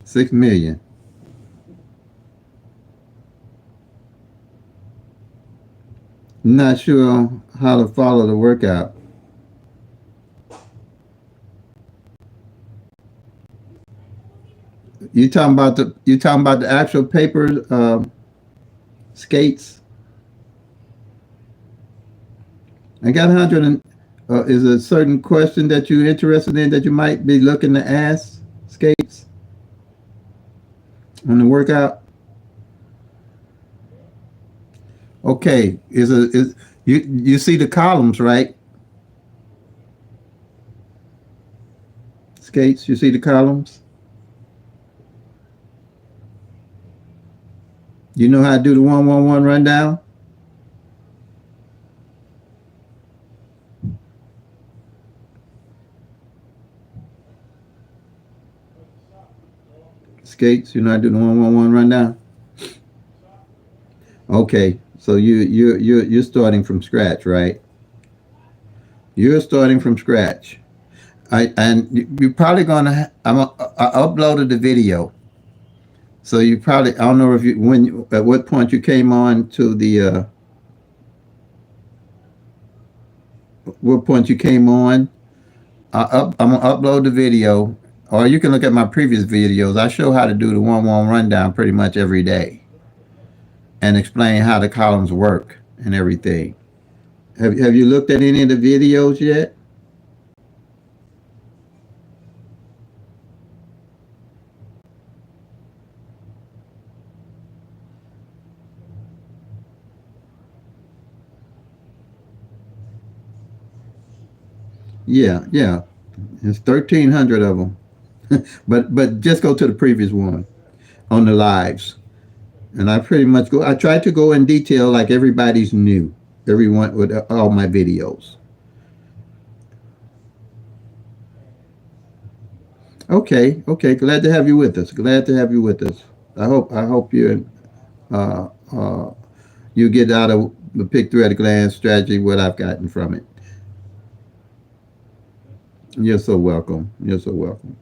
6 million. Not sure how to follow the workout. You talking about the actual paper skates? I got 100. Is a certain question that you're interested in that you might be looking to ask skates on the workout? Okay. You see the columns, right? Skates. You see the columns. You know how to do the 1-1-1 rundown. Skates. You know how to do the 1-1-1 rundown. Okay. So you're starting from scratch, right? You're starting from scratch. You're probably gonna. I uploaded the video, so you probably. I don't know if you at what point you came on to the. What point you came on? I'm gonna upload the video, or you can look at my previous videos. I show how to do the 1-1 rundown pretty much every day, and explain how the columns work and everything. Have you looked at any of the videos yet? Yeah, yeah. There's 1,300 of them. But just go to the previous one on the lives, and I pretty much go. I try to go in detail like everybody's new. Everyone with all my videos. Okay, okay. Glad to have you with us. Glad to have you with us. I hope uh, uh, you get out of the pick-3 at a glance strategy what I've gotten from it. You're so welcome. You're so welcome.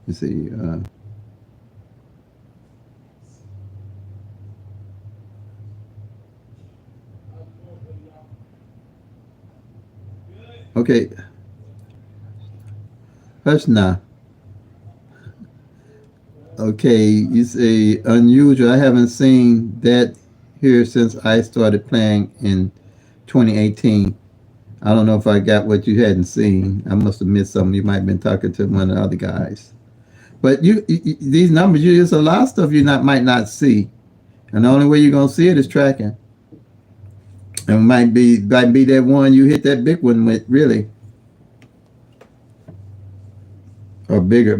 You see. Okay, hush now. Okay, you say unusual. I haven't seen that here since I started playing in 2018. I don't know if I got what you hadn't seen. I must have missed something. You might have been talking to one of the other guys. But these numbers, there's a lot of stuff you might not see, and the only way you're gonna see it is tracking. And might be that one you hit that big one with, really, or bigger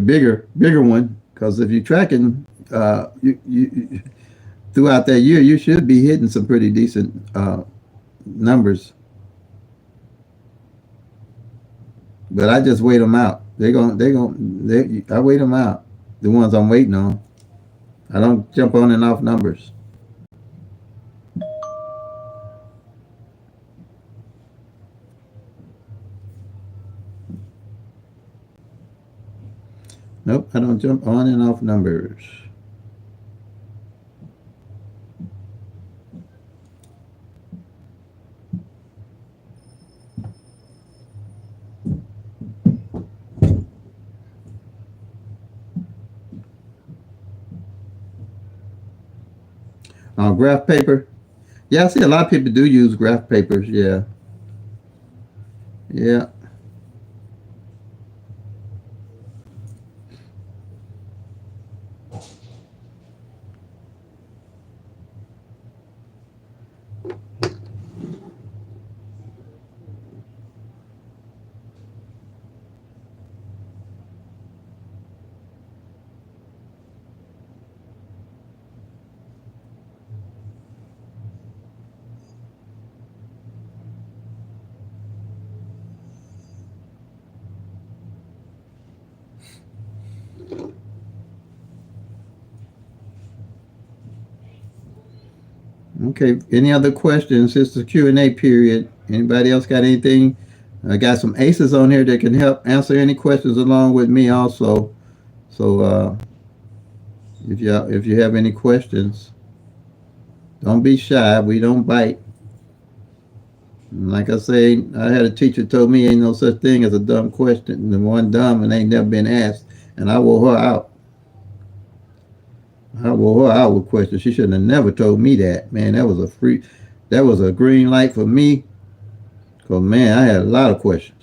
one. Because if you're tracking, throughout that year, you should be hitting some pretty decent numbers. But I just wait them out. I wait them out. The ones I'm waiting on. I don't jump on and off numbers. Nope, I don't jump on and off numbers. Graph paper. Yeah, I see a lot of people do use graph papers. Yeah, yeah. Okay. Any other questions? It's the Q&A period. Anybody else got anything? I got some aces on here that can help answer any questions along with me also. So if you have any questions, don't be shy. We don't bite. Like I say, I had a teacher told me ain't no such thing as a dumb question. The one dumb and ain't never been asked, and I wore her out. I wore her out with questions. She shouldn't have never told me that. Man, that was a green light for me. Cause man, I had a lot of questions.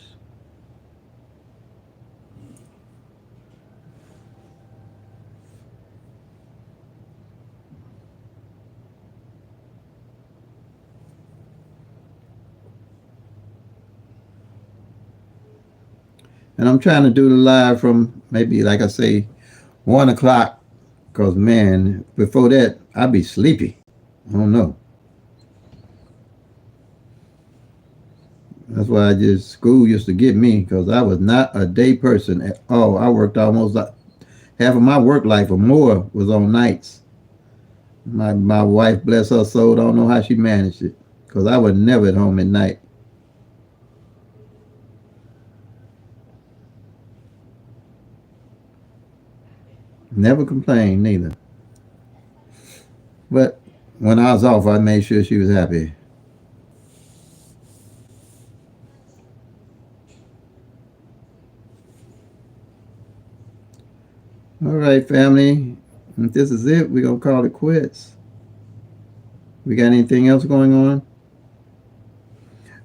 And I'm trying to do the live from maybe, like I say, 1 o'clock. Cause man, before that, I'd be sleepy. I don't know. That's why I just school used to get me because I was not a day person at all. I worked almost like half of my work life or more was on nights. My wife, bless her soul, don't know how she managed it because I was never at home at night. Never complained neither. But when I was off, I made sure she was happy. All right, family. If this is it, we're going to call it quits. We got anything else going on?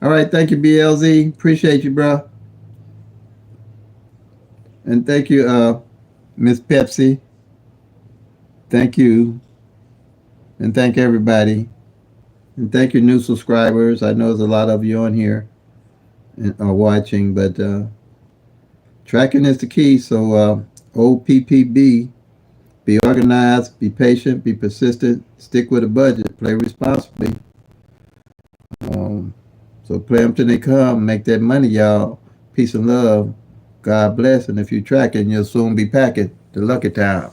All right, thank you, BLZ. Appreciate you, bro. And thank you, Miss Pepsi. Thank you. And thank everybody. And thank you, new subscribers. I know there's a lot of you on here and are watching, but tracking is the key. So, OPPB, be organized, be patient, be persistent, stick with a budget, play responsibly. Um, so, play them till they come. Make that money, y'all. Peace and love. God bless. And if you're tracking, you'll soon be packing. The lucky time.